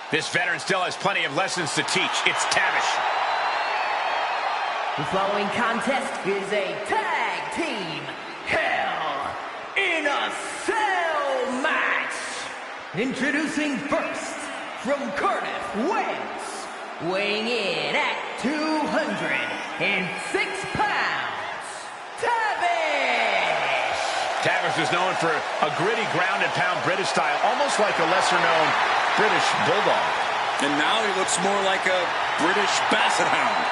This veteran still has plenty of lessons to teach. It's Tavish. The following contest is a tag team Hell in a Cell match. Introducing first, from Cardiff, Wales, weighing in at 206 pounds, Tavish. Tavish is known for a gritty ground-and-pound British style, almost like a lesser-known British Bulldog. And now he looks more like a British Basset Hound.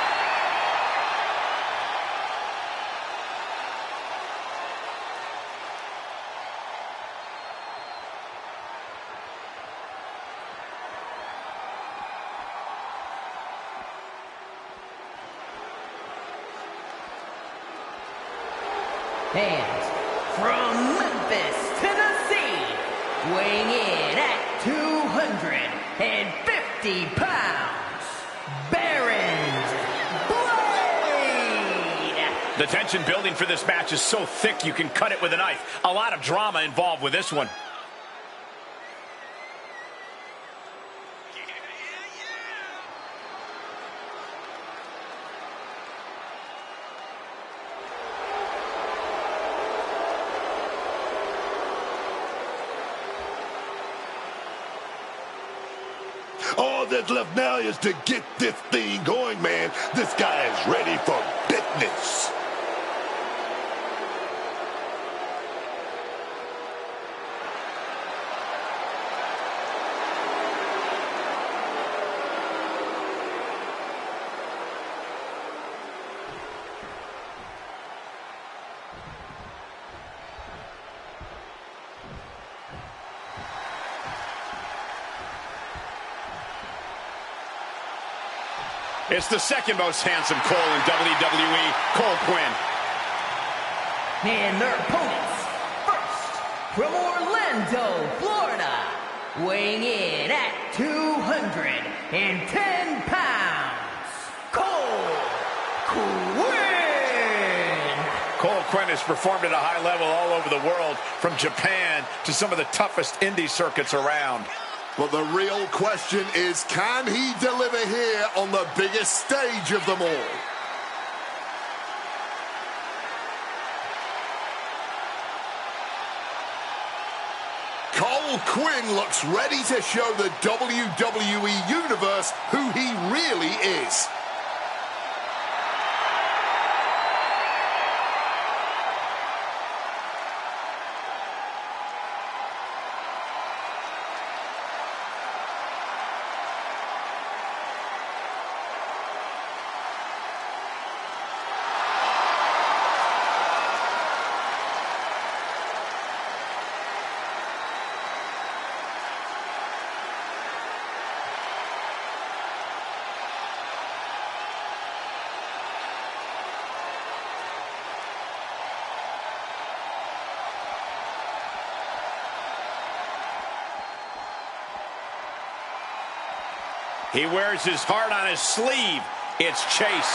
And from Memphis, Tennessee, weighing in at 250 pounds, Baron Blade. The tension building for this match is so thick you can cut it with a knife. A lot of drama involved with this one. All that's left now is to get this thing going, man. This guy is ready for business. It's the second most handsome Cole in WWE, Cole Quinn. And their opponents, first, from Orlando, Florida, weighing in at 210 pounds, Cole Quinn. Cole Quinn has performed at a high level all over the world, from Japan to some of the toughest indie circuits around. But the real question is, can he deliver here on the biggest stage of them all? Cole Quinn looks ready to show the WWE Universe who he really is. He wears his heart on his sleeve. It's Chase.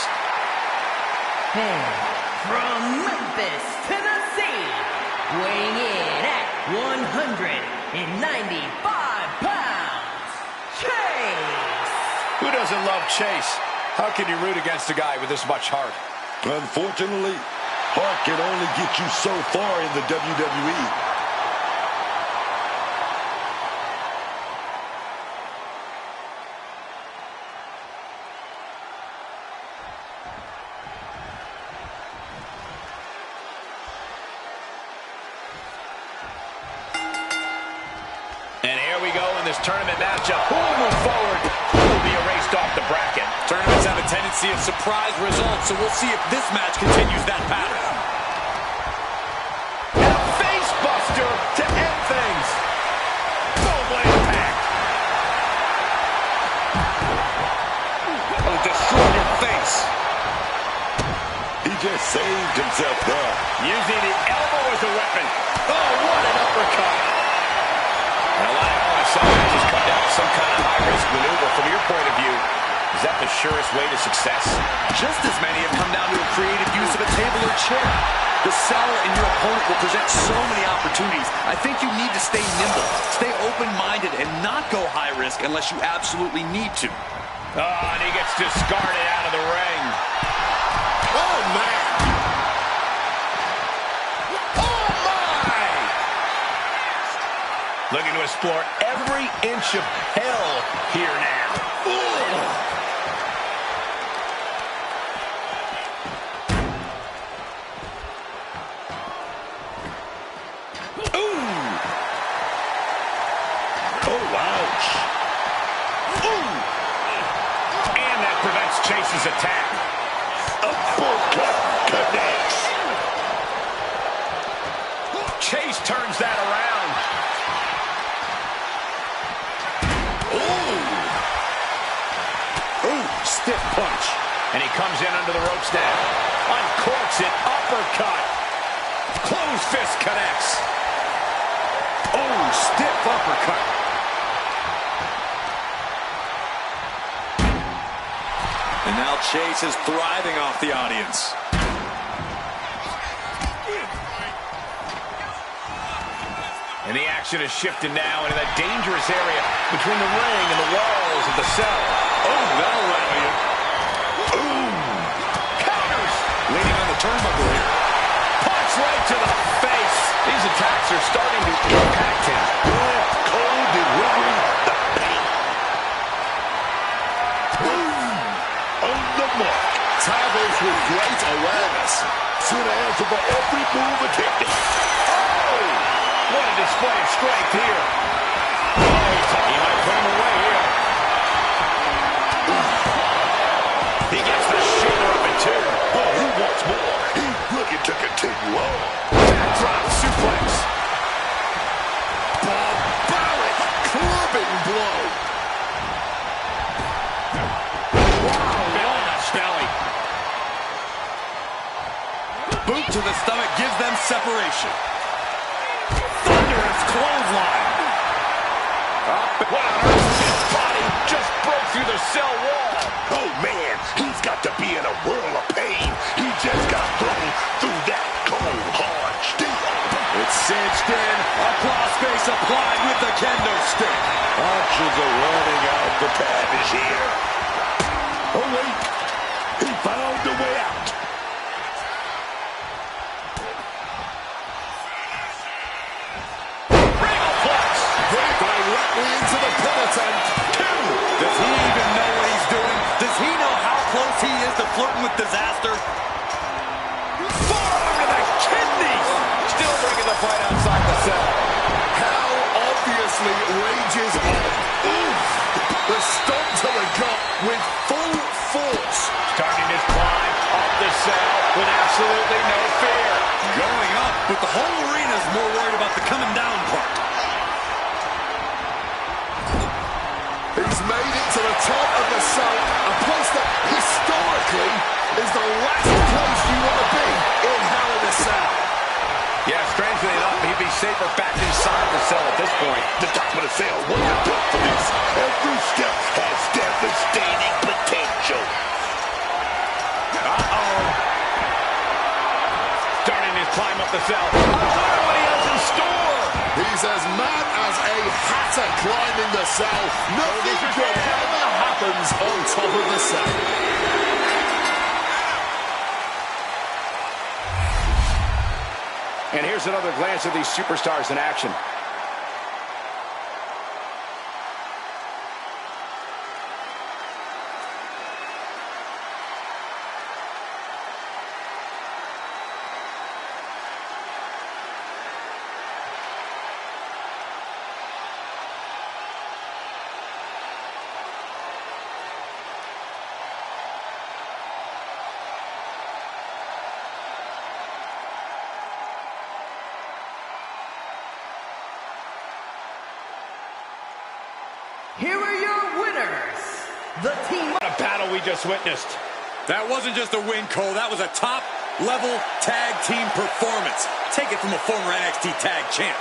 And from Memphis, Tennessee, weighing in at 195 pounds, Chase. Who doesn't love Chase? How can you root against a guy with this much heart? Unfortunately, heart can only get you so far in the WWE. And here we go in this tournament matchup. Who will move forward? Who will be erased off the bracket? Tournaments have a tendency of surprise results, so we'll see if this match continues that pattern. And a face buster to end things. Full blade attack. Oh, destroyed your face. He just saved himself there. Using the elbow as a weapon. Oh, what an uppercut. And a lot of some matches come down to some kind of high-risk maneuver. From your point of view, is that the surest way to success? Just as many have come down to a creative use of a table or chair. The cell and your opponent will present so many opportunities. I think you need to stay nimble, stay open-minded, and not go high risk unless you absolutely need to. Oh, and he gets discarded out of the ring. Oh, man. Oh, my. Looking to explore every inch of hell here now. Chase's attack. Uppercut connects. Chase turns that around. Ooh, stiff punch. And he comes in under the ropes now. Uncorks it, uppercut. Closed fist connects. Oh, stiff uppercut. And now Chase is thriving off the audience. And the action is shifted now into that dangerous area between the ring and the walls of the cell. Oh, that'll rattle you. Ooh. Counters. Leaning on the turnbuckle here. Punch right to the face. These attacks are starting to impact him. Cold delivery. The pain. Boom. On the mark. Tables with great awareness. Should answer for every move attempted. Oh! What a display of strength here. Oh, he might put him away here. He gets the shoulder up in two. Oh, he wants more. He's looking to continue on. Backdrop suplex. Barbaric clubbing blow. Boot to the stomach gives them separation. Thunderous clothesline. What on earth? His body just broke through the cell wall. Oh, man, he's got to be in a world of pain. He just got thrown through that cold, hard steel. It's cinched in. A crossface applied with the kendo stick. Options are running out. The time is here. Oh, wait. He found the way out. Directly into the pin attempt. Does he even know what he's doing? Does he know how close he is to flirting with disaster? Forearm to the kidneys. Still bringing the fight outside the cell. Hell obviously rages on. Ooh, the stomp to the gut with full force. Starting his climb up the cell with absolutely no fear. Going up, but the whole arena is more worried about the coming down part. He's made it to the top of the cell, a place that historically is the last place you want to be in Hell in a Cell. Yeah, strangely enough, he'd be safer back inside the cell at this point. The top of the cell wasn't built for this. Every step has devastating potential. Uh-oh. Starting his climb up the cell. I wonder what he has in store. He's as mad as a hatter climbing the cell. Nothing good ever happens on top of the cell. And here's another glance at these superstars in action. Here are your winners. The team. What a battle we just witnessed. That wasn't just a win, Cole. That was a top-level tag team performance. Take it from a former NXT tag champ.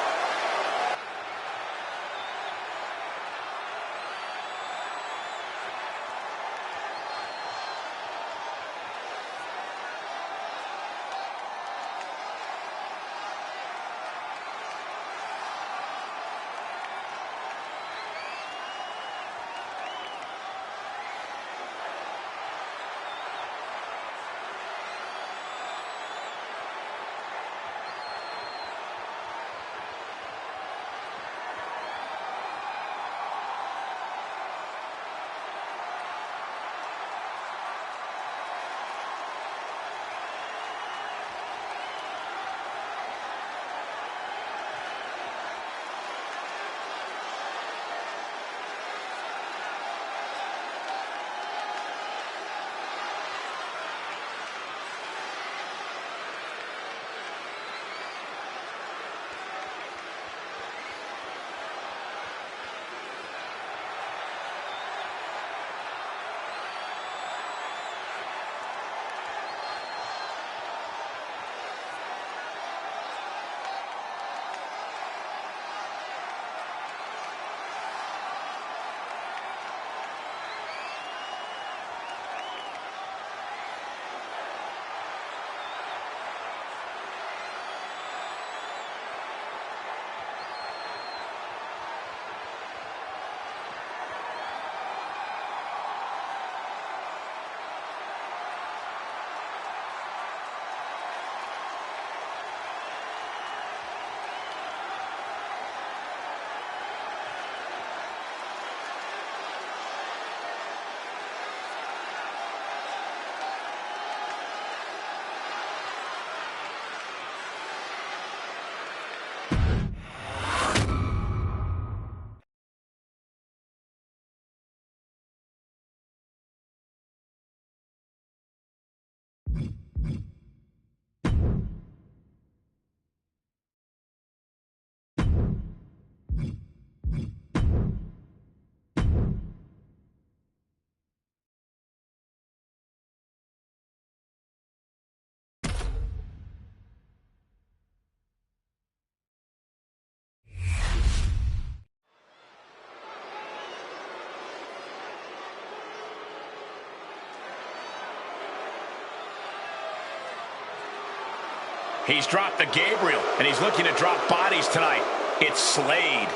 He's dropped the Gabriel, and he's looking to drop bodies tonight. It's Slade.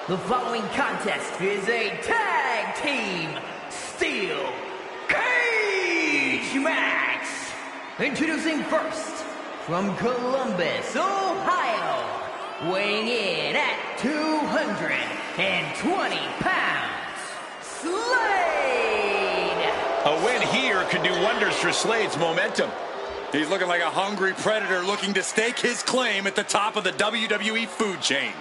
The following contest is a tag team steel cage match. Introducing first, from Columbus, Ohio, weighing in at 220 pounds, Slade. A win here could do wonders for Slade's momentum. He's looking like a hungry predator looking to stake his claim at the top of the WWE food chain.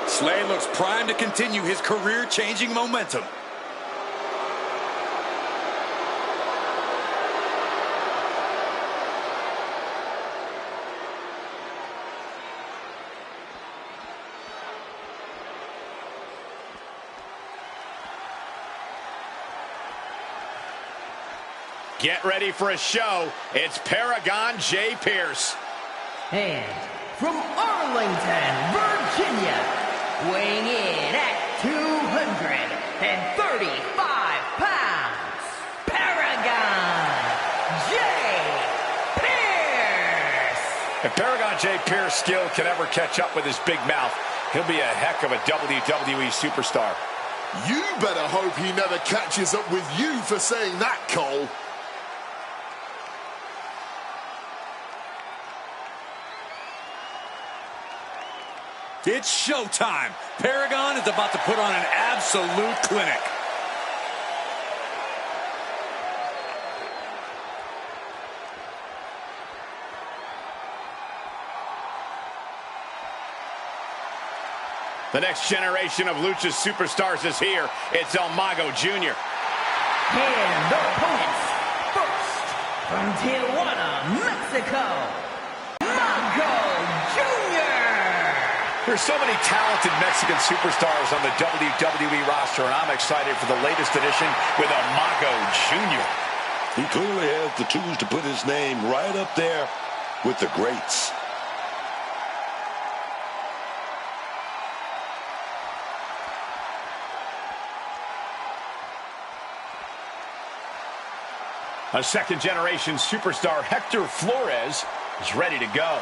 Slade looks primed to continue his career-changing momentum. Get ready for a show. It's Paragon J. Pierce. And from Arlington, Virginia, weighing in at 235 pounds, Paragon J. Pierce. If Paragon J. Pierce's skill can ever catch up with his big mouth, he'll be a heck of a WWE superstar. You better hope he never catches up with you for saying that, Cole. It's showtime. Paragon is about to put on an absolute clinic. The next generation of Lucha superstars is here. It's El Mago Jr. And the opponents, first, from Tijuana, Mexico, Mago Jr. There's so many talented Mexican superstars on the WWE roster, and I'm excited for the latest edition with El Mago Jr. He clearly has the tools to put his name right up there with the greats. A second-generation superstar, Hector Flores, is ready to go.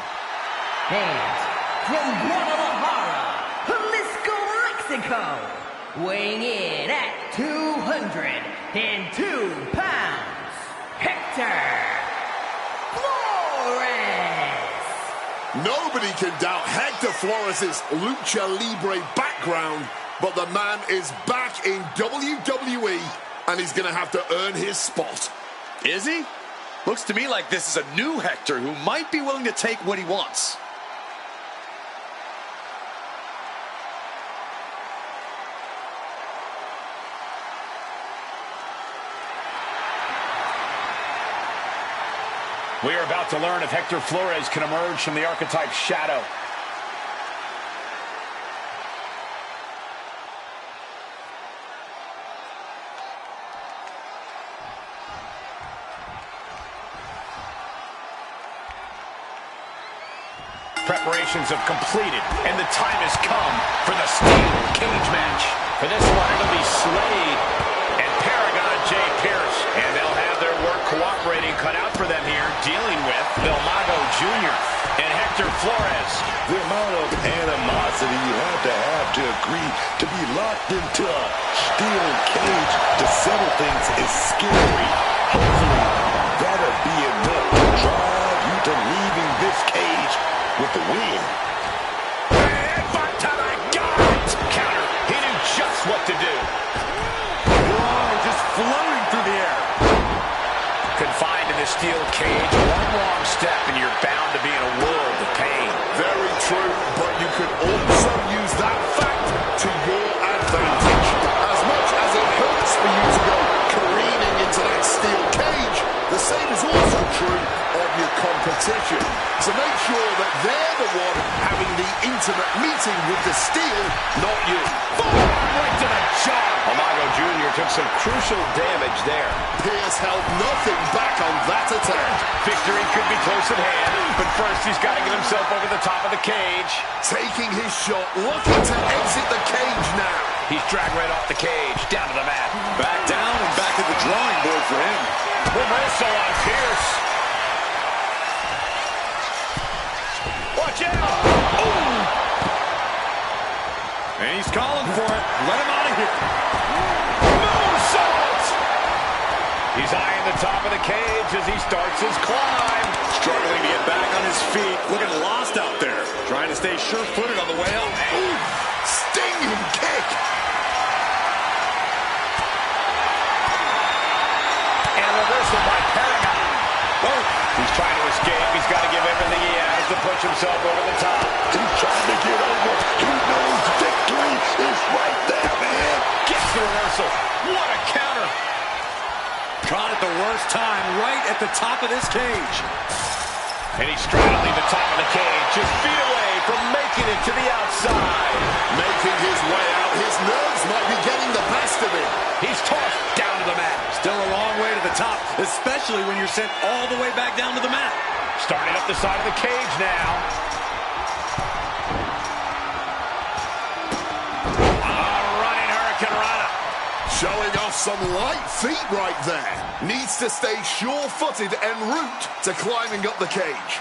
And from Guadalajara, Jalisco, Mexico, weighing in at 202 pounds, Hector Flores. Nobody can doubt Hector Flores' Lucha Libre background, but the man is back in WWE, and he's going to have to earn his spot. Is he? Looks to me like this is a new Hector who might be willing to take what he wants. We are about to learn if Hector Flores can emerge from the archetype's shadow. Preparations have completed, and the time has come for the steel cage match. For this one, it'll be Slade and Paragon J. Pierce, and they'll have their work cooperating cut out for them here, dealing with El Mago Jr. and Hector Flores. The amount of animosity you have to agree to be locked into a steel cage to settle things is scary. Hopefully, that'll be enough to drive you to leaving this cage with the win. And by the time I got it! Counter. He knew just what to do. Whoa, just floating through the air. Confined in the steel cage, one wrong step and you're bound to be in a world of pain. Very true, but you could also use that fact to your advantage. As much as it hurts for you to go careening into that steel cage, the same is also true of your competition. So make sure that they're the one having the intimate meeting with the steel, not you. Right to the jaw. El Mago Jr. took some crucial damage there. Pierce held nothing back on that attack. Victory could be close at hand, but first he's got to get himself over the top of the cage. Taking his shot, looking to exit the cage now. He's dragged right off the cage, down to the mat. Back down and back to the drawing board for him. Reversal on Pierce. Watch out! Oh! And he's calling for it. Let him out of here. Moonsault! He's eyeing the top of the cage as he starts his climb. Struggling to get back on his feet. Looking lost out there. Trying to stay sure-footed on the way up. Ooh, stinging kick. And reversal by Paragon. Oh, he's trying to escape. He's got to give everything he has to push himself over the top. He's trying to get over. He knows victory is right there, man. Gets the reversal. What a counter. Caught at the worst time, right at the top of this cage. And he's straddling the top of the cage, just feet away from making it to the outside. Making his way out. His nerves might be getting the best of him. He's tossed down to the mat. Still a long way to the top, especially when you're sent all the way back down to the mat. Starting up the side of the cage now. Running Hurricane Rana. Showing off some light feet right there. Needs to stay sure-footed en route to climbing up the cage.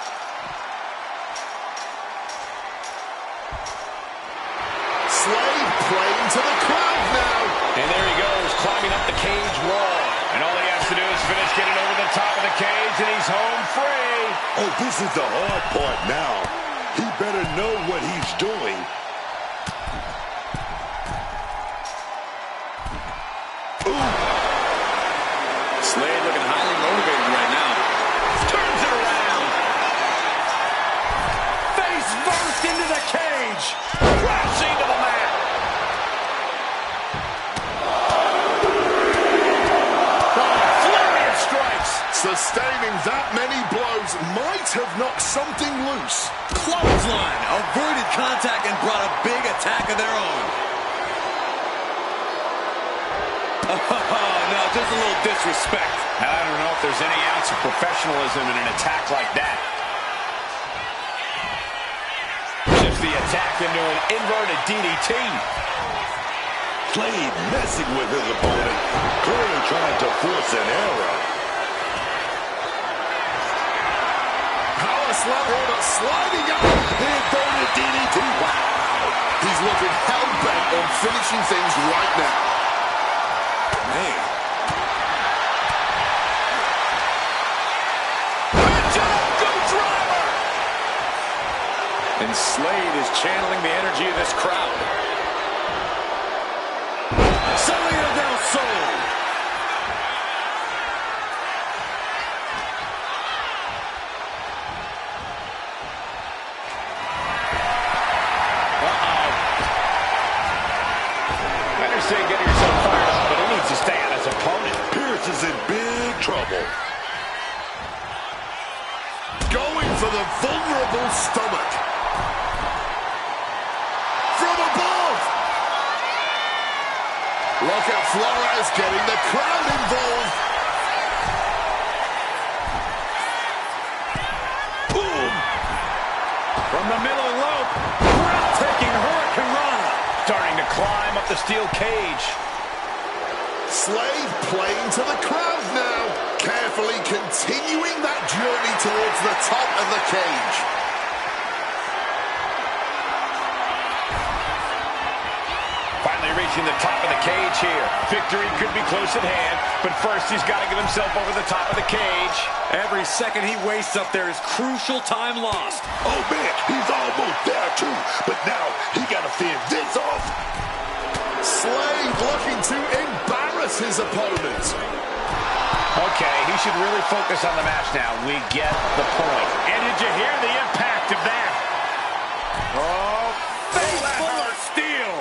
Slade playing to the crowd now. And there he goes, climbing up the cage wall. And all he has to do is finish getting over the top of the cage, and he's home free. Oh, this is the hard part now. He better know what he's doing. Slade looking highly motivated right now. Turns it around. Face first into the cage. Crashing to the mat. Flurry of strikes. Sustaining that many blows might have knocked something loose. Clothesline. Avoided contact and brought a big attack of their own. Oh, no, just a little disrespect. I don't know if there's any ounce of professionalism in an attack like that. Shifts the attack into an inverted DDT. Slade messing with his opponent, clearly trying to force an error. Power slam, but sliding out. Inverted DDT. Wow. He's looking hell-bent on finishing things right now. Man. And Slade is channeling the energy of this crowd. Salida del Sol. I understand getting yourself fired up, but he needs to stay on his opponent. Pierce is in big trouble. Going for the vulnerable stomach. From above. Look at Flores getting the crowd involved. Boom. From the middle rope. Breathtaking Hurricane Rana. Starting to climb up the steel cage. Slade playing to the crowd now. Carefully continuing that journey towards the top of the cage. Finally reaching the top of the cage here. Victory could be close at hand, but first he's got to get himself over the top of the cage. Every second he wastes up there is crucial time lost. Oh, man, he's almost there, too. But now he got to fend this off. Slade looking to embarrass his opponent. Okay, he should really focus on the match now. We get the point. And did you hear the impact of that? Oh, face full of steel.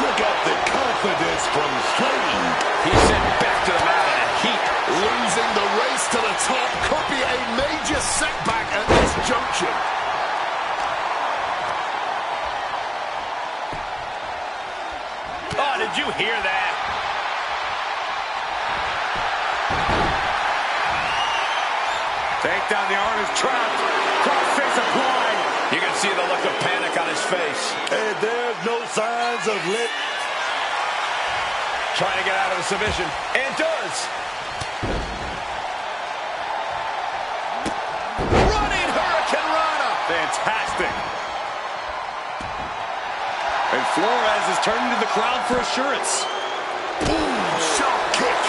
Look at the confidence from Slade. He's sent back to the mat in a heap. Losing the race to the top could be a major setback at this junction. Oh, did you hear that? Take down the arm is trapped. Crossface applied. You can see the look of panic on his face. And there's no signs of Trying to get out of the submission, and does. Running Hurricane Rana. Fantastic. And Flores is turning to the crowd for assurance. Boom, sharp kick.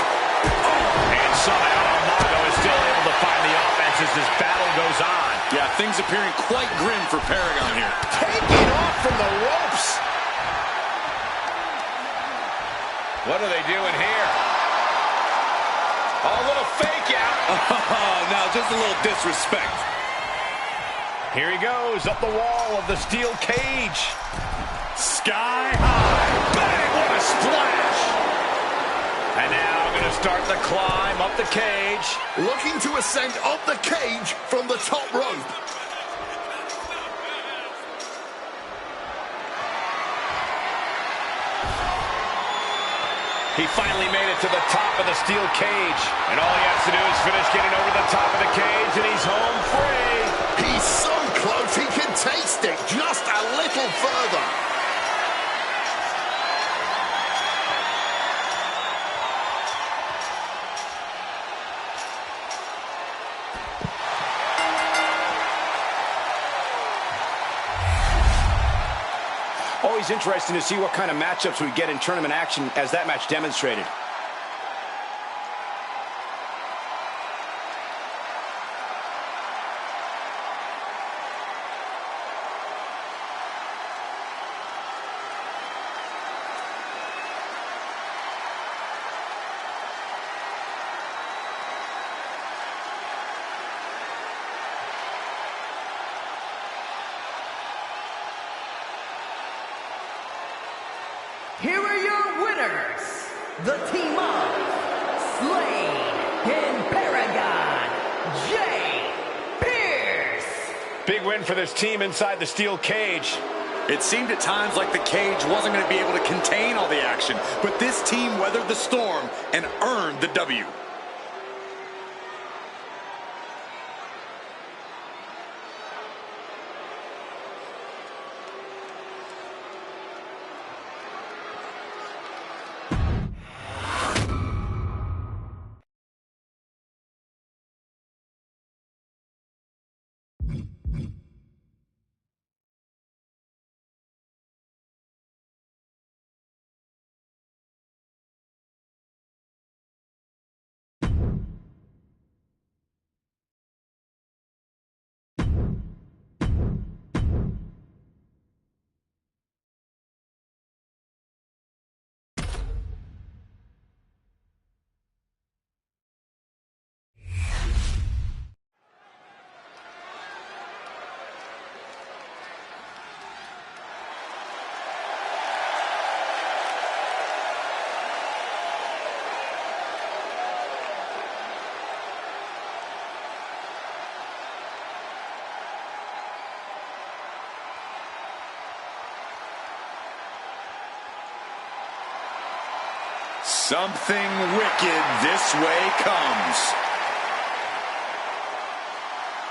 And somehow Amago is still able to find the offense as this battle goes on. Yeah, things appearing quite grim for Paragon here. Taking off from the ropes. What are they doing here? Oh, a little fake out. Now, just a little disrespect. Here he goes, up the wall of the steel cage. Sky high. Bang, what a splash. And now going to start the climb up the cage. Looking to ascend up the cage from the top rope. He finally made it to the top of the steel cage. And all he has to do is finish getting over the top of the cage, and he's home free. He's so close, he can taste it just a little further. Always interesting to see what kind of matchups we get in tournament action, as that match demonstrated. Here are your winners, the team of Slade and Paragon, Jay Pierce. Big win for this team inside the steel cage. It seemed at times like the cage wasn't going to be able to contain all the action, but this team weathered the storm and earned the W. Something wicked this way comes.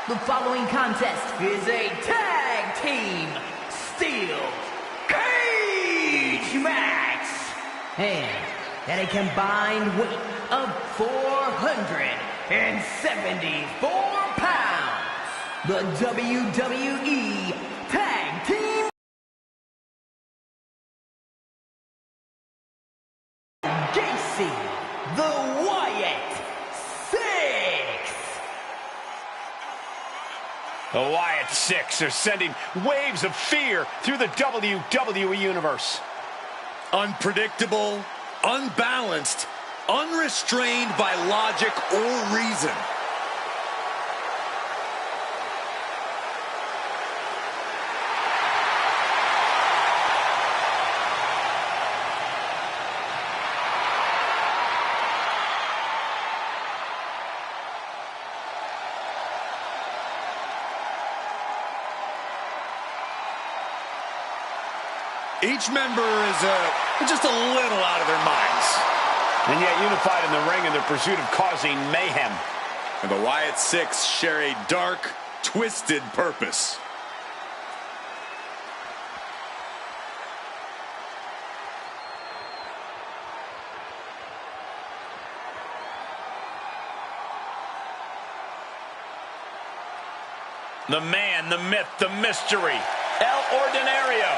The following contest is a tag team steel cage match. And at a combined weight of 474 pounds, the WWE Tag Team Gacy, the Wyatt Six. The Wyatt Six are sending waves of fear through the WWE Universe. Unpredictable, unbalanced, unrestrained by logic or reason. Each member is just a little out of their minds. And yet unified in the ring in their pursuit of causing mayhem. And the Wyatt Six share a dark, twisted purpose. The man, the myth, the mystery, El Ordinario.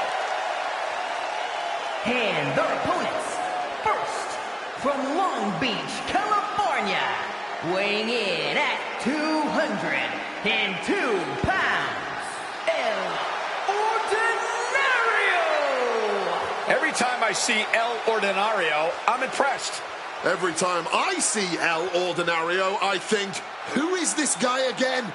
And their opponents, first, from Long Beach, California, weighing in at 202 pounds, El Ordinario! Every time I see El Ordinario, I'm impressed. Every time I see El Ordinario, I think, who is this guy again?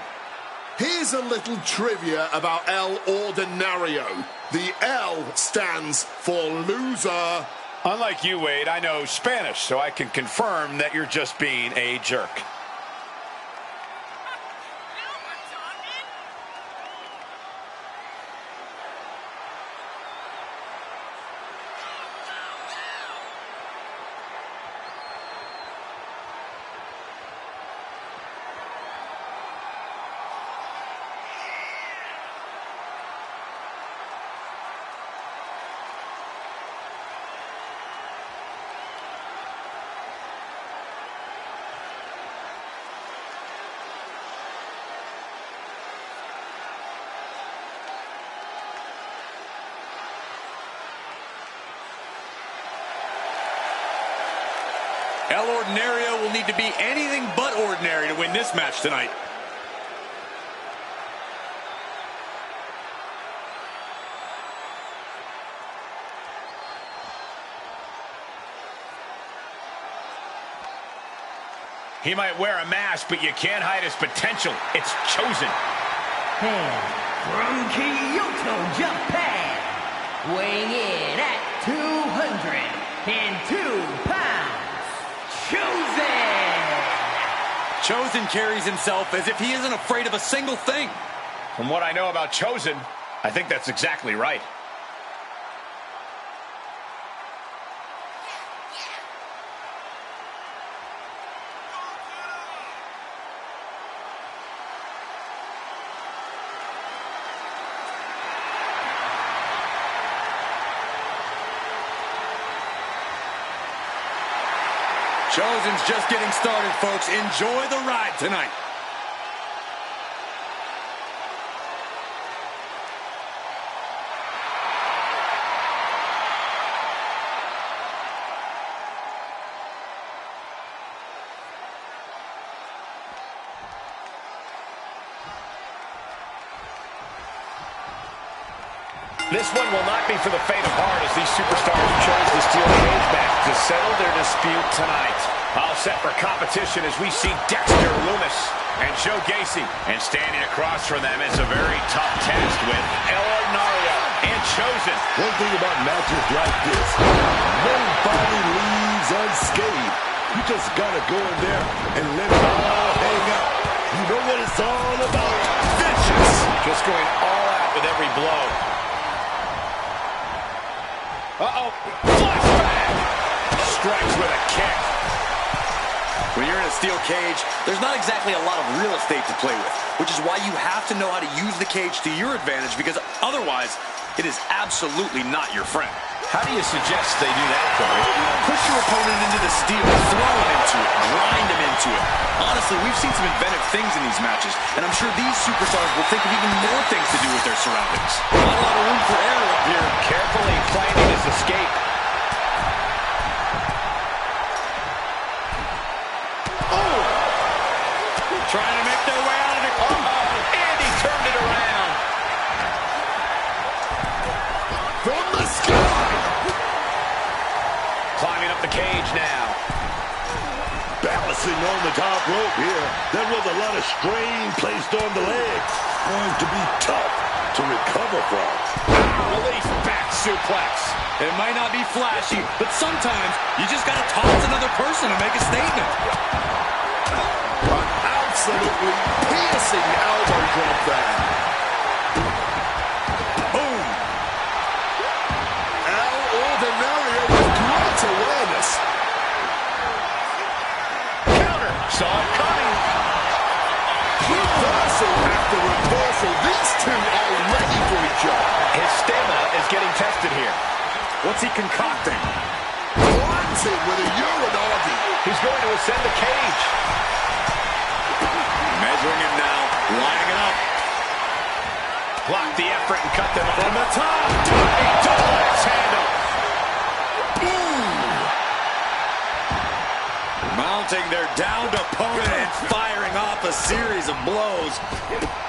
Here's a little trivia about El Ordinario. The L stands for loser. Unlike you, Wade, I know Spanish, so I can confirm that you're just being a jerk. El Ordinario will need to be anything but ordinary to win this match tonight. He might wear a mask, but you can't hide his potential. It's chosen. And from Kyoto, Japan, weighing in at 202 pounds, Chosen carries himself as if he isn't afraid of a single thing. From what I know about Chosen, I think that's exactly right. Chosen's just getting started, folks. Enjoy the ride tonight. This one will not be for the faint of heart as these superstars chose the steel cage match to settle their dispute tonight. All set for competition as we see Dexter Lumis and Joe Gacy. And standing across from them is a very tough test with El Ordinario and Chosen. One thing about matches like this, nobody leaves unscathed. You just gotta go in there and let it all hang out. You know what it's all about. Vicious. Just going all out with every blow. Uh-oh. Flashback. Strikes with a kick. When you're in a steel cage, there's not exactly a lot of real estate to play with, which is why you have to know how to use the cage to your advantage, because otherwise, it is absolutely not your friend. How do you suggest they do that, Corey? Push your opponent into the steel, throw him into it, grind him into it. Honestly, we've seen some inventive things in these matches, and I'm sure these superstars will think of even more things to do with their surroundings. Not a lot of room for error up here. Carefully planning his escape. Oh! Trying to make their way out of it. Uh-oh, and he turned it around. From the sky! Climbing up the cage now. Balancing on the top rope here. There was a lot of strain placed on the legs. Going to be tough to recover from. Release back suplex. It might not be flashy, but sometimes you just got to toss another person to make a statement. An absolutely piercing elbow drop there. Boom. El Ordinario with great awareness. Counter. Saw it coming. Reversal after reversal. These two are ready for each other. His stamina is getting tested here. What's he concocting? Planted with a Uranagi. He's going to ascend the cage. Measuring him now, lining it up. Block the effort and cut them from the top. A double axe handle. Mounting their downed opponent and firing off a series of blows.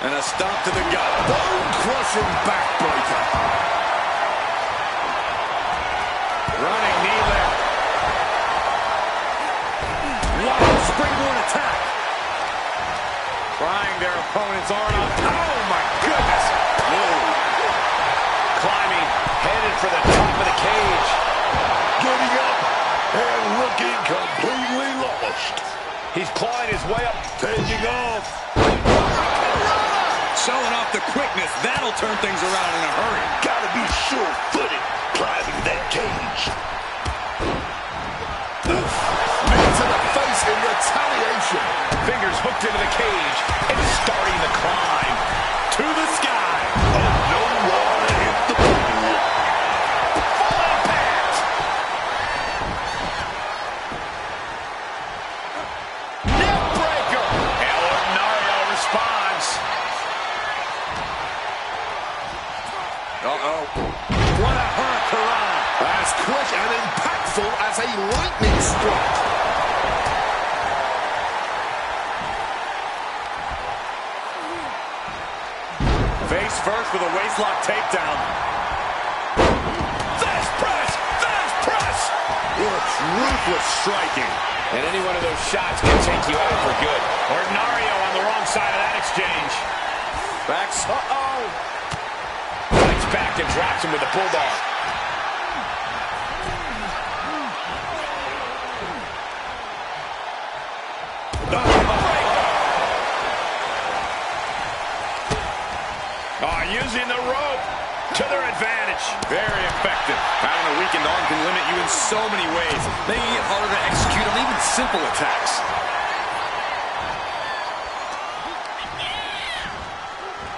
And a stomp to the gut. Bone-crushing backbreaker. Running knee lift. Wow, springboard attack. Prying their opponent's arm up. Oh, my goodness. Whoa. Climbing, headed for the top of the cage. Getting up and looking completely lost. He's clawing his way up. Taking off. Showing off the quickness. That'll turn things around in a hurry. Gotta be sure-footed climbing that cage. Knee to the face in retaliation. Fingers hooked into the cage and starting the climb to the sky. No water hit the pool. Full impact. Neck breaker. El Ordinario responds. Uh-oh. What a hurricane. As quick and impactful as a lightning strike. Face first with a waistlock takedown. Fast press. Fast press. It's ruthless striking. And any one of those shots can take you out for good. Ordinario on the wrong side of that exchange. Backs. Uh-oh. Fights back and drops him with a bulldog. Using the rope to their advantage. Very effective. Having a weakened arm can limit you in so many ways, making it harder to execute on even simple attacks.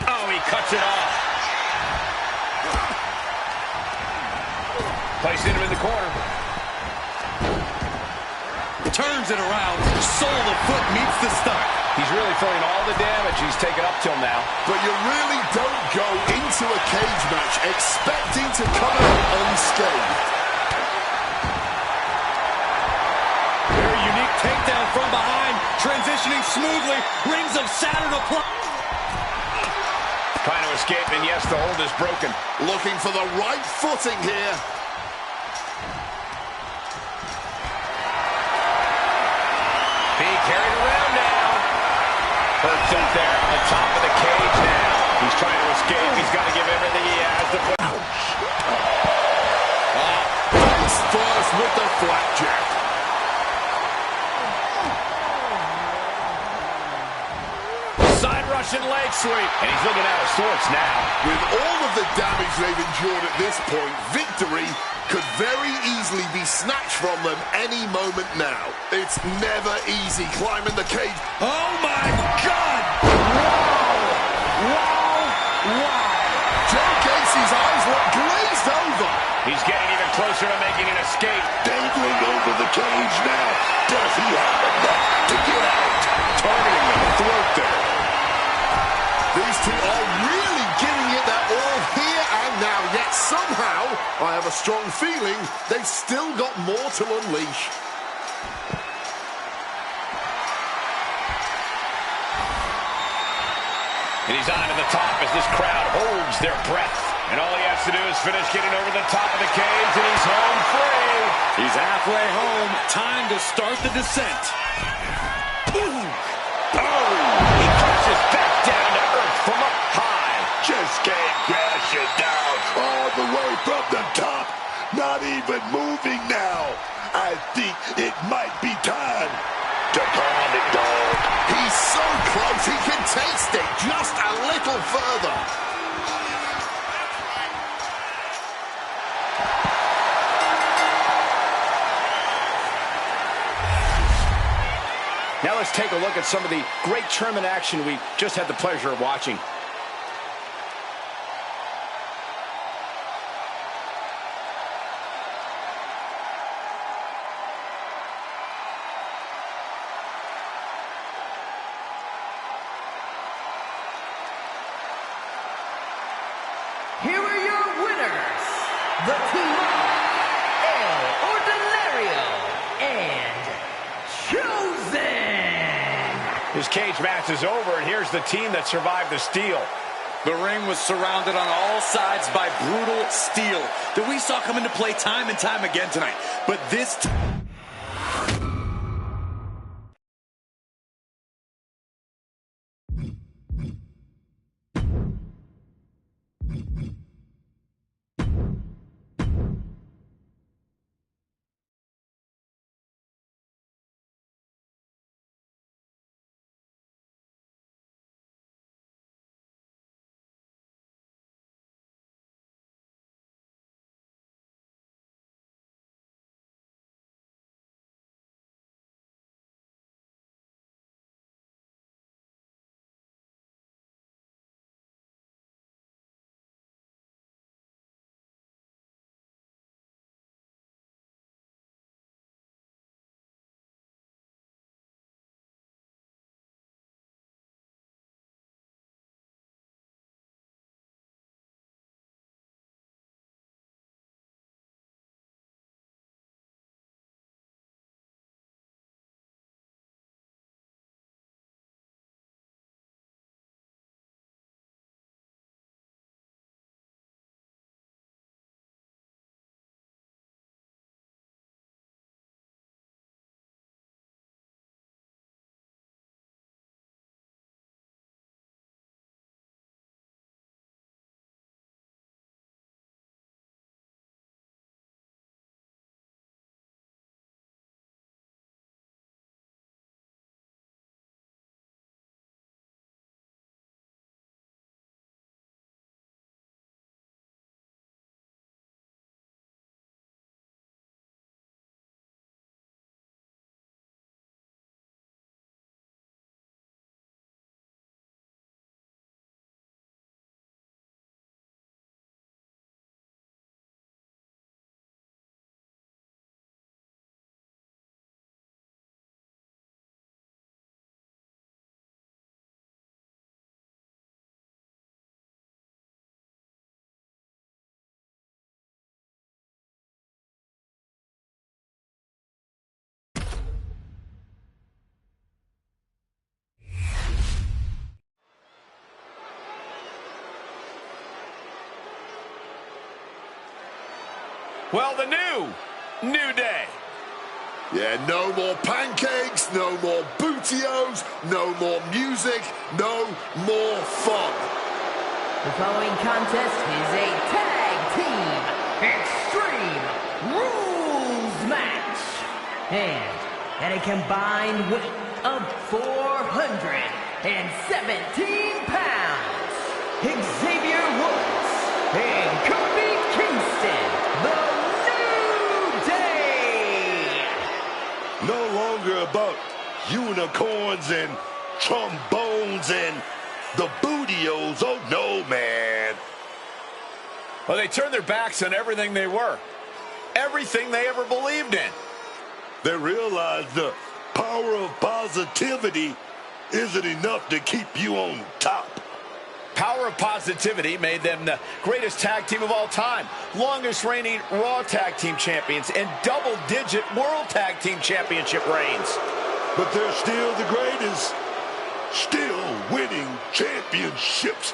Oh, he cuts it off. Placing him in the corner. Turns it around. Sole of foot meets the stomach. He's really feeling all the damage he's taken up till now. But you really don't go into a cage match expecting to come out unscathed. Very unique takedown from behind. Transitioning smoothly. Rings of Saturn apply. Trying to escape, and yes, the hold is broken. Looking for the right footing here. Being carried around now. Perched up there on the top of the cage now. He's trying to escape. He's got to give everything he has to put. Face first with the flapjack. Side Russian leg sweep. And he's looking out of sorts now. With all of the damage they've endured at this point, victory could very easily be snatched from them any moment now. It's never easy climbing the cage. Oh my God! Wow! Wow! Wow! Joe Gacy's eyes look glazed over. He's getting even closer to making an escape. Dangling over the cage now. Does he have enough to get out? Targeting the throat there. These two are really giving it their all here and now, yet somehow, I have a strong feeling they've still got more to unleash. And he's on to the top as this crowd holds their breath. And all he has to do is finish getting over the top of the cage, and he's home free. He's halfway home. Time to start the descent. He crashes back down to earth from up high. Just can't crash it down all the way from the top. Not even moving now. I think it might be time to call it, dog. He's so close, he can taste it just a little further. Now let's take a look at some of the great tournament action we just had the pleasure of watching. the team of El Ordinario and Chosen. His cage match is over, and here's the team that survived the steal. The ring was surrounded on all sides by brutal steel that we saw come into play time and time again tonight. But this time... Well, the New Day. Yeah, no more pancakes, no more bootios, no more music, no more fun. The following contest is a tag team extreme rules match. And at a combined weight of 417 pounds, Xavier Woods and Kofi Kingston, the New Day. No longer about unicorns and trombones and the bootios. Oh, no, man. Well, they turned their backs on everything they were. Everything they ever believed in. They realized the power of positivity isn't enough to keep you on top. Power of positivity made them the greatest tag team of all time, longest reigning Raw Tag Team Champions, and double-digit World Tag Team Championship reigns. But they're still the greatest, still winning championships.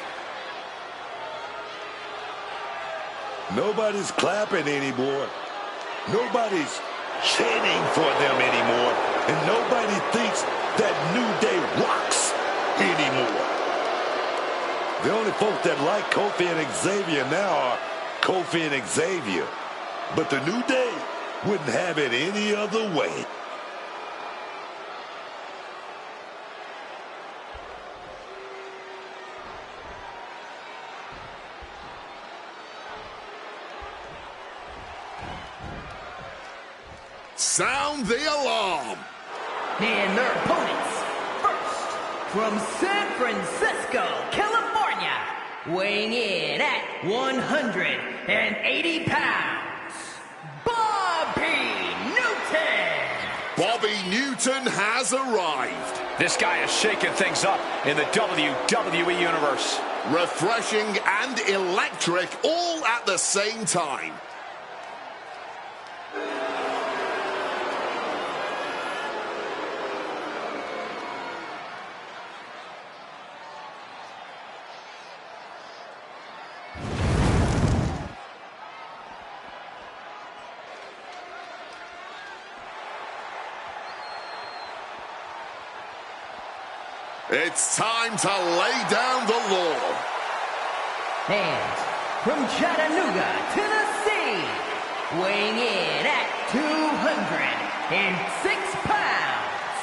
Nobody's clapping anymore. Nobody's chanting for them anymore. And nobody thinks that New Day rocks anymore. The only folks that like Kofi and Xavier now are Kofi and Xavier. But the New Day wouldn't have it any other way. Sound the alarm. And their opponents, first, from San Francisco, California, weighing in at 180 pounds, Bobby Newton. Bobby Newton has arrived. This guy is shaking things up in the WWE Universe. Refreshing and electric all at the same time. It's time to lay down the law. And from Chattanooga, Tennessee, weighing in at 206 pounds,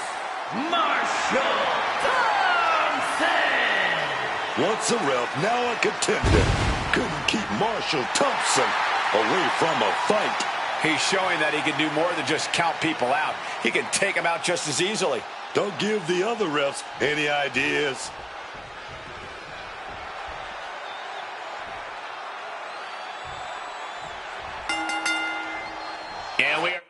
Marshall Thompson! Once a ref, now a contender. Couldn't keep Marshall Thompson away from a fight. He's showing that he can do more than just count people out. He can take them out just as easily. Don't give the other refs any ideas. And we are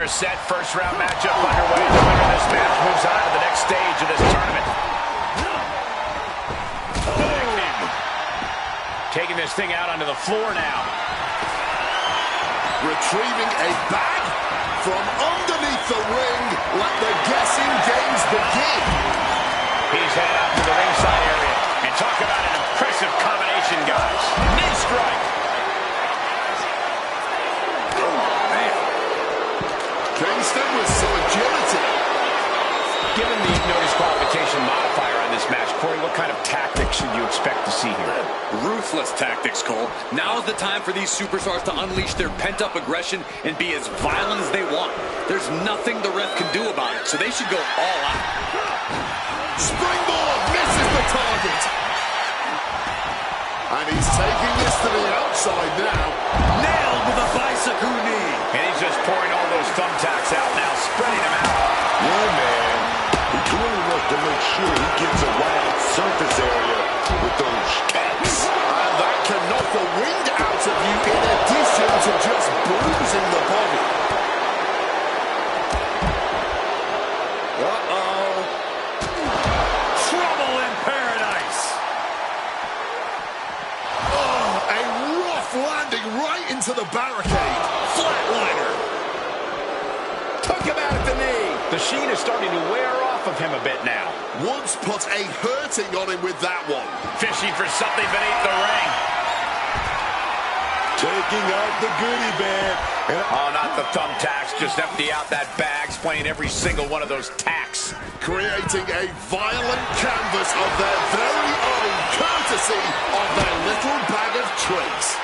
Set first round matchup underway. The winner of this match moves on to the next stage of this tournament. Taking this thing out onto the floor now. Retrieving a bag from underneath the ring. Let the guessing games begin. He's headed out to the ringside area. And talk about an impressive combination, guys. Knee strike. Kingston with some agility. Given the no disqualification modifier on this match, Corey, what kind of tactics should you expect to see here? Ruthless tactics, Cole. Now's the time for these superstars to unleash their pent-up aggression and be as violent as they want. There's nothing the ref can do about it, so they should go all out. Springboard misses the target. And he's taking this to the outside now. Nailed with a bicycle knee. And he's just pouring all those thumbtacks out now, spreading them out. Yeah, man. He clearly wants to make sure he gets a wide surface area with those tacks. And that can knock the wind out of you in addition to just bruising the body. Uh-oh. Trouble in paradise. Oh, a rough landing right into the barricade. Flatliner. Took him out at the knee. The sheen is starting to wear off of him a bit now. Woods put a hurting on him with that one. Fishing for something beneath the ring. Taking out the goodie bag. Oh, not the thumbtacks. Just empty out that bag, playing every single one of those tacks. Creating a violent canvas of their very own, courtesy of their little bag of tricks.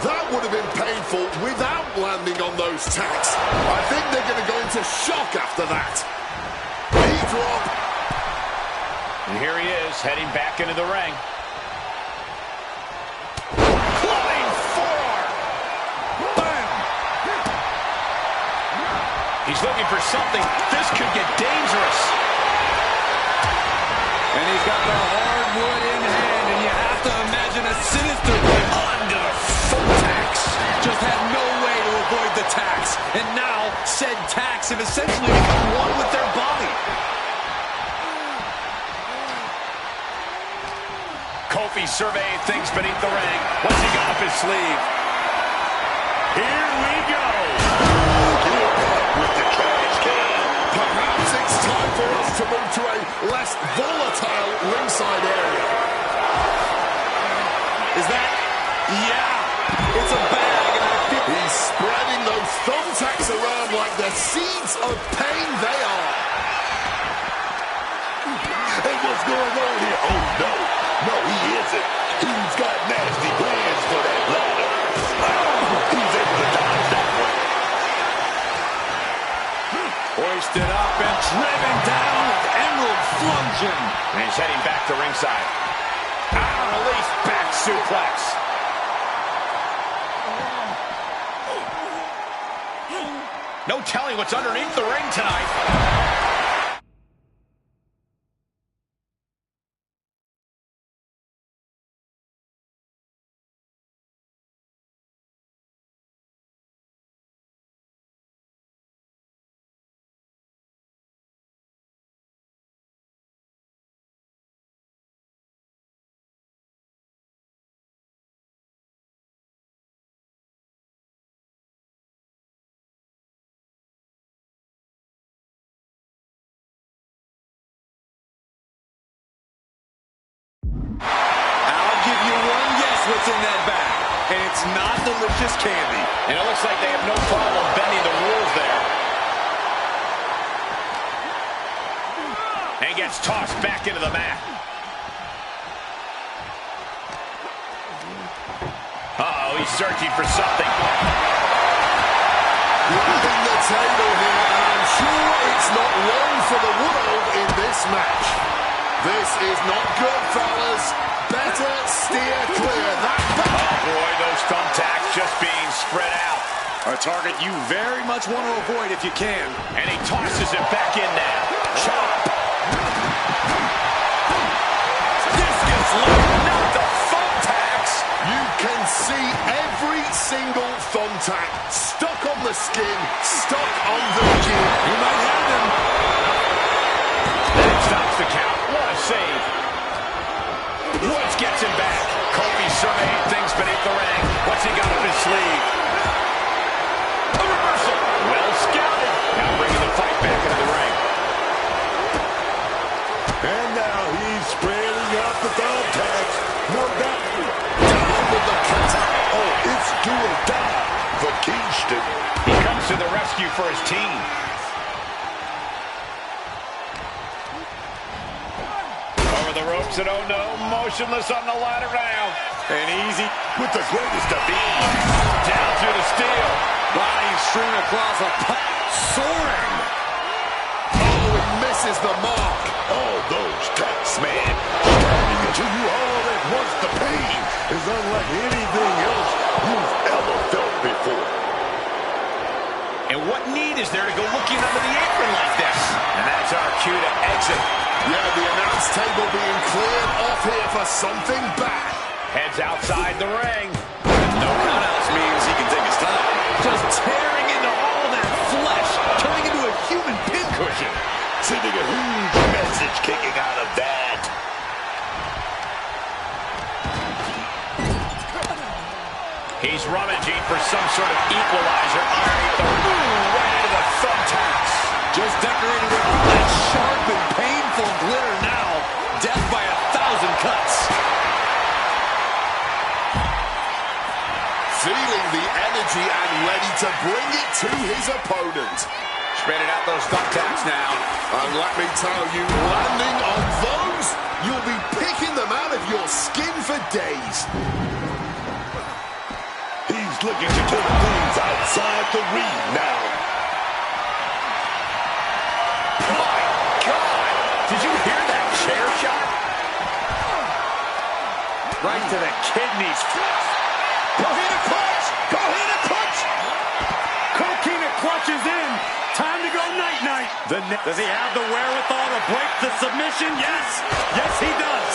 That would have been painful without landing on those tacks. I think they're going to go into shock after that. Knee drop. And here he is, heading back into the ring. Clubbing forearm. Bam. He's looking for something. This could get dangerous. And he's got the hardwood in hand, and you have to imagine a sinister Under the thumbtacks. just had no way to avoid the tacks. And now, said tacks have essentially become one with their body. Kofi surveying things beneath the ring. What's he got up his sleeve? Here we go. With the trash can. Perhaps it's time for us to move to a less volatile ringside area. Is that? Yeah. It's a bag, and I feel... He's spreading those thumbtacks around like the seeds of pain they are. Hey, what's going on here? Oh, no. No, he isn't. He's got nasty plans for that ladder. He's able to dodge that one. Hoisted up and driven down with Emerald Flungeon. And he's heading back to ringside. Release back suplex. No telling what's underneath the ring tonight. What's in that bag? And it's not delicious candy. And it looks like they have no problem bending the rules there. And gets tossed back into the mat. Uh-oh, he's searching for something. Grabbing the table here, and I'm sure it's not long for the world in this match. This is not good, fellas. Better steer clear. That oh boy, those thumbtacks just being spread out. A target you very much want to avoid if you can. And he tosses it back in now. Chop. Discus lock, not the thumbtacks. You can see sleeve. A reversal. Well scouted. Now bringing the fight back into the ring. And now he's spreading out the thumbtacks. No doubt. Down with the cutter. Oh, it's do or die for Kingston. He comes to the rescue for his team. Over the ropes and oh no, motionless on the ladder now. And easy. With the greatest of ease. Down through the steel. Body string across a pipe. Soaring. Oh, he misses the mark. All those taps, man. Stabbing into you all at once. The pain is unlike anything else you've ever felt before. And what need is there to go looking under the apron like this? And that's our cue to exit. Yeah, the announce table being cleared off here for something bad. Heads outside the ring. No countouts means he can take his time. Just tearing into all that flesh, turning into a human pincushion. Sending a huge message kicking out of that. He's rummaging for some sort of equalizer underneath the right into the thumbtacks. Just decorated with all that sharp and painful glitter now. Death by 1,000 cuts. Feeling the energy and ready to bring it to his opponent. Spreading out those thumbtacks now. And let me tell you, landing on those, you'll be picking them out of your skin for days. He's looking to take things outside the ring now. My God! Did you hear that chair shot? Right to the kidneys. Coquina clutch! Coquina clutch! Coquina clutches in. Time to go night-night. Does he have the wherewithal to break the submission? Yes. Yes, he does.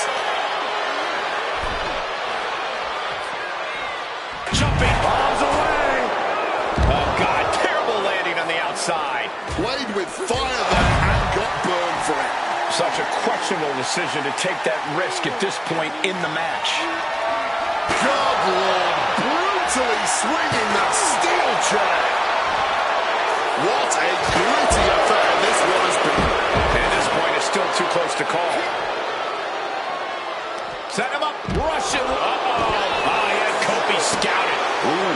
Jumping bombs away. Oh, God. Terrible landing on the outside. Played with fire there and got burned for it. Such a questionable decision to take that risk at this point in the match. Good Lord, brutally swinging that steel chair. What a gritty affair this one has been. And at this point, it's still too close to call. Set him up. Russian. Uh-oh. Oh, he had Kofi scouted. Ooh.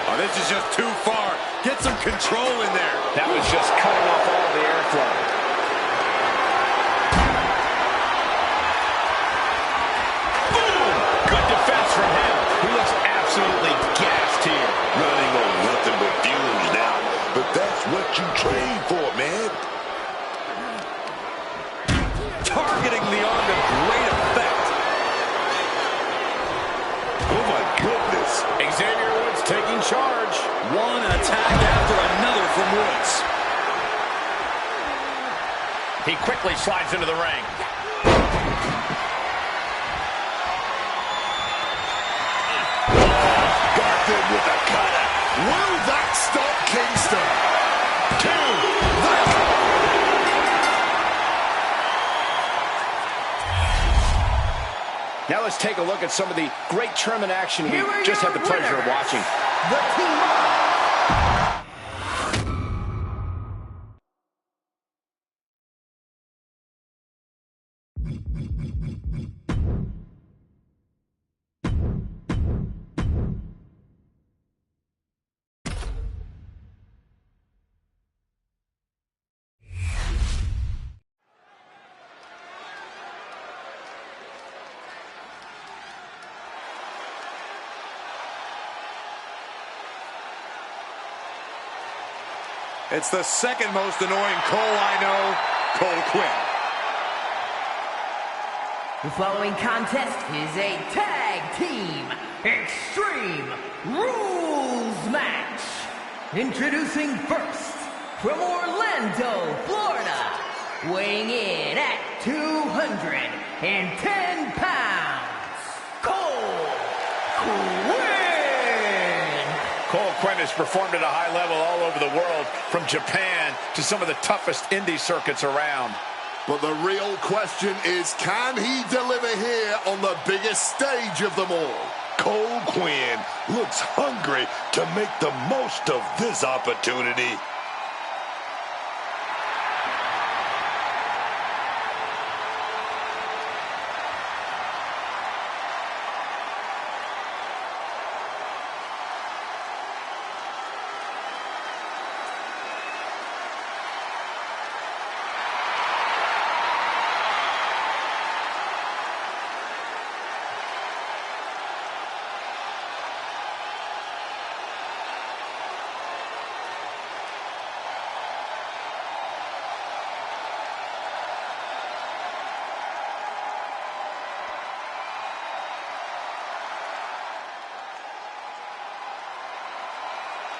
Oh, this is just too far. Get some control in there. That was just cutting off all the airflow. Boom! Good defense from him. He looks absolutely gassed here. Running on nothing but fumes now. But that's what you train for, man. Targeting the arm to great effect. Oh, my goodness. Xavier Woods taking charge. One attack after another from Woods. He quickly slides into the ring. Garfield with a cutter. Will that stop Kingston? Now let's take a look at some of the great tournament action we Here are just had your the pleasure of winners. watching. The team of It's the second most annoying Cole I know, Cole Quinn. The following contest is a tag team extreme rules match. Introducing first, from Orlando, Florida, weighing in at 210 pounds, Cole Quinn. Cole Quinn has performed at a high level all over the world, from Japan to some of the toughest indie circuits around. But the real question is, can he deliver here on the biggest stage of them all? Cole Quinn looks hungry to make the most of this opportunity.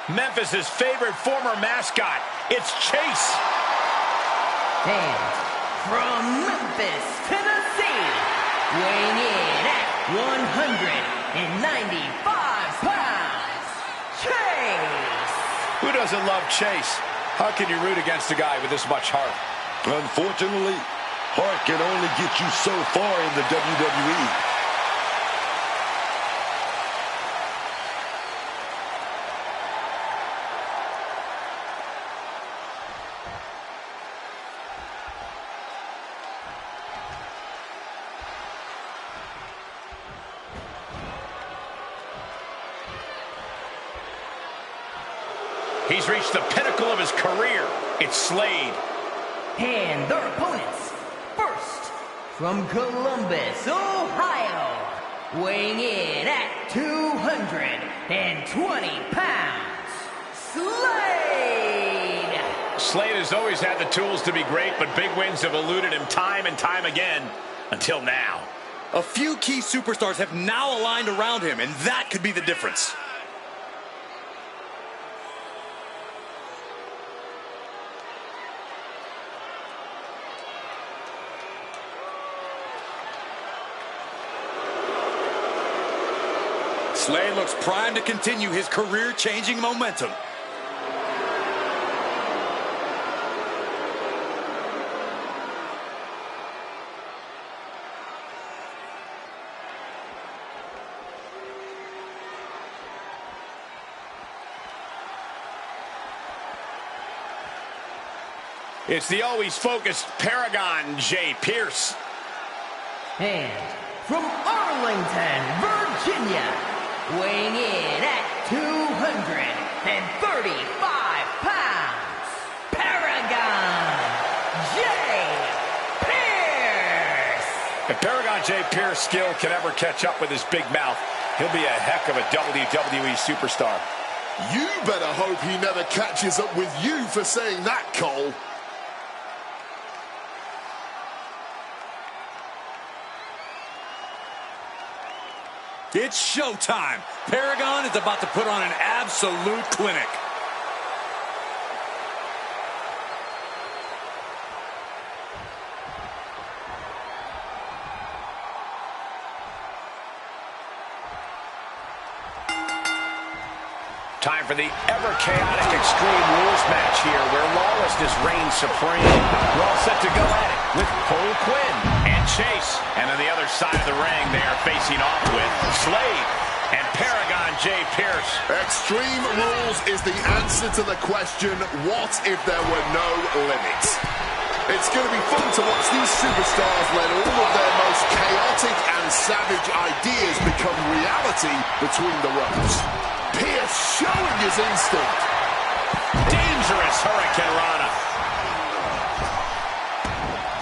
Memphis's favorite former mascot, it's Chase. And from Memphis, Tennessee, weighing in at 195 pounds, Chase. Who doesn't love Chase? How can you root against a guy with this much heart? Unfortunately, heart can only get you so far in the WWE. He's reached the pinnacle of his career. It's Slade. And their opponents, first, from Columbus, Ohio, weighing in at 220 pounds, Slade. Slade has always had the tools to be great, but big wins have eluded him time and time again, until now. A few key superstars have now aligned around him, and that could be the difference. Slade looks primed to continue his career-changing momentum. It's the always focused Paragon J. Pierce. And from Arlington, Virginia, weighing in at 235 pounds, Paragon J. Pierce. If Paragon J. Pierce's skill can ever catch up with his big mouth, he'll be a heck of a WWE superstar. You better hope he never catches up with you for saying that, Cole. It's showtime. Paragon is about to put on an absolute clinic. Time for the ever-chaotic Extreme Rules match here, where lawlessness reigns supreme. We're all set to go at it with Cole Quinn and Chase. And on the other side of the ring, they are facing off with Slade and Paragon J. Pierce. Extreme Rules is the answer to the question, what if there were no limits? It's going to be fun to watch these superstars let all of their most chaotic and savage ideas become reality between the ropes. Pierce showing his instinct. Dangerous Hurricane Rana.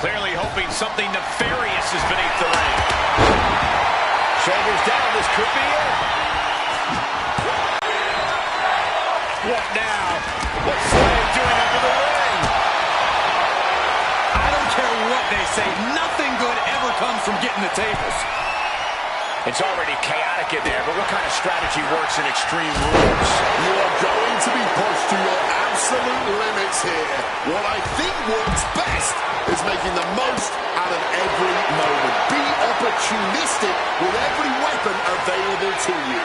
Clearly hoping something nefarious is beneath the ring. Shoulders down, this could be it. What now? What's Slade doing under the ring? I don't care what they say, nothing good ever comes from getting the tables. It's already chaotic in there, but what kind of strategy works in Extreme Rules? You are going to be pushed to your absolute limits here. What I think works best is making the most out of every moment. Be opportunistic with every weapon available to you.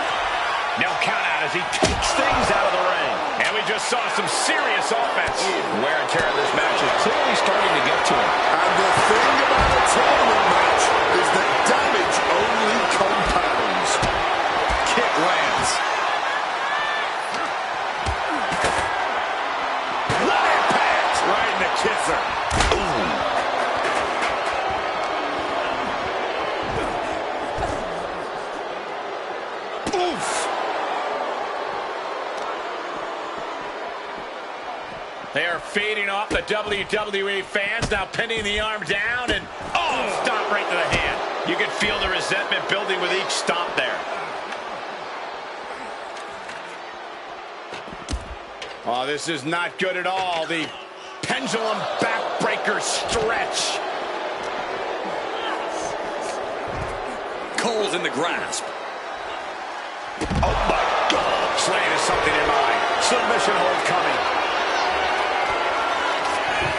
No count out as he takes things out of the ring. And we just saw some serious offense. Wear and tear in this match is clearly starting to get to him. And the thing about a tournament match is that damage only compounds. kisser. Oof. They are feeding off the WWE fans, now pinning the arm down, and stomp right to the hand. You can feel the resentment building with each stomp there. Oh, this is not good at all. The pendulum backbreaker stretch. Cole's in the grasp. Oh, my God. Slaying is something in mind. Submission hold coming.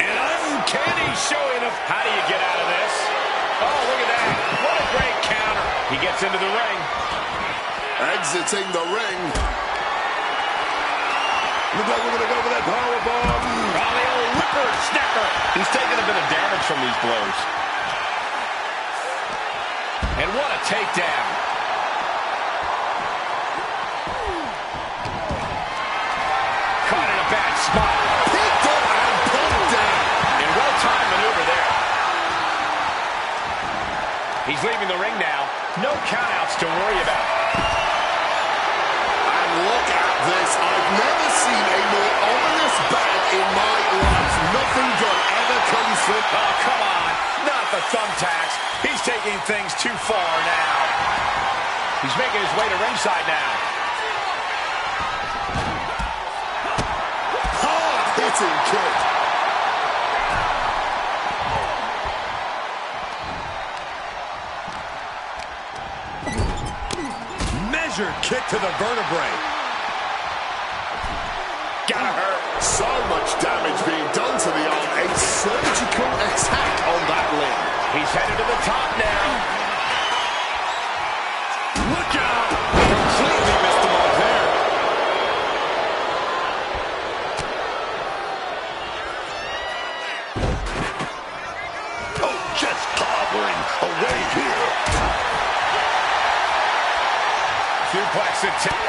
An uncanny showing of... How do you get out of this? Oh, look at that. What a great counter. He gets into the ring. Exiting the ring. Looks like we're going to go for that powerbomb. Oh, the old whippersnapper. He's taking a bit of damage from these blows. And what a takedown. Caught in a bad spot. Picked up and put down. And well-timed maneuver there. He's leaving the ring now. No countouts to worry about. And look at this. I've never seen a more ominous bag in my life. Nothing good ever comes from... Oh, come on. Not the thumbtacks. He's taking things too far now. He's making his way to ringside now. Hard-hitting kick. Measured kick to the vertebrae. Gotta hurt. So much damage being done to the arm. A surgical attack on that limb. He's headed to the top now. Look out! Completely missed the mark there. Oh, just clobbering away here. Suplex attack.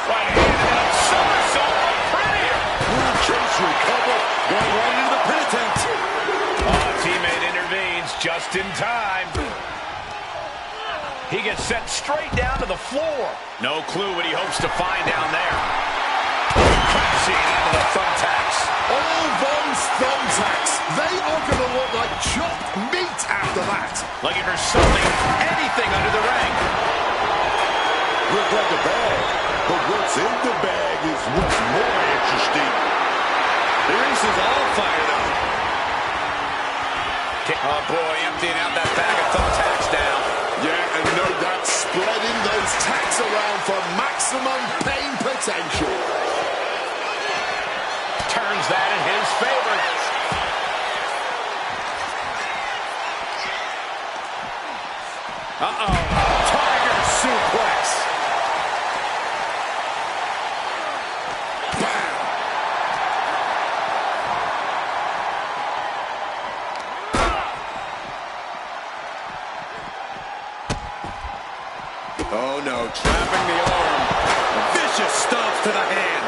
Right hand and a somersault. Prettier. Chase recover. Going right into the pin attempt. Oh, teammate intervenes just in time. He gets sent straight down to the floor. No clue what he hopes to find down there. Crashing into the thumbtacks. All those thumbtacks, they are going to look like chopped meat after that. Looking for something, anything under the ring. Look like a bag, but what's in the bag is what's more interesting. Reese is all fired up. Oh, boy, emptying out that bag of thumbtacks now. Yeah, and no doubt spreading those tacks around for maximum pain potential. Turns that in his favor. Uh-oh. Tiger suplex. Oh no, trapping the arm. Vicious stomps to the hand.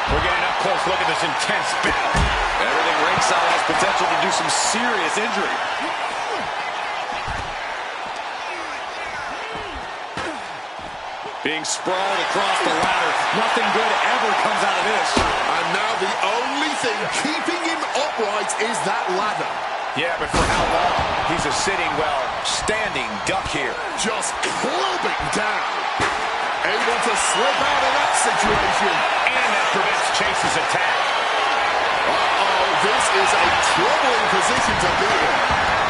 We're getting up close. Look at this intense battle. Everything ringside has potential to do some serious injury. Being sprawled across the ladder. Nothing good ever comes out of this. And now the only thing keeping him upright is that ladder. Yeah, but for how long? He's a sitting, well, standing duck here. Just clubbing down. Able to slip out of that situation. And that prevents Chase's attack. Uh-oh, this is a troubling position to be in.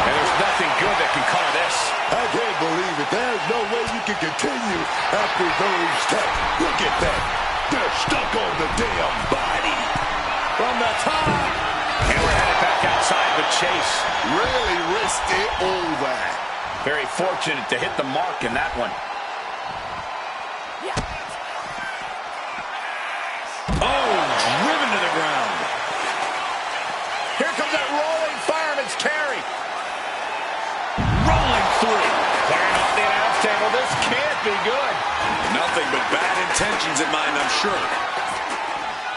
And there's nothing good that can cover this. I can't believe it. There's no way you can continue after those taps. Look at that. They're stuck on the damn body. From the top. And we're headed back outside with Chase. Really risked it all there. Very fortunate to hit the mark in that one. Oh, driven to the ground. Here comes that rolling fireman's carry. Rolling through. Clearing off the announce table. This can't be good. Nothing but bad intentions in mind, I'm sure.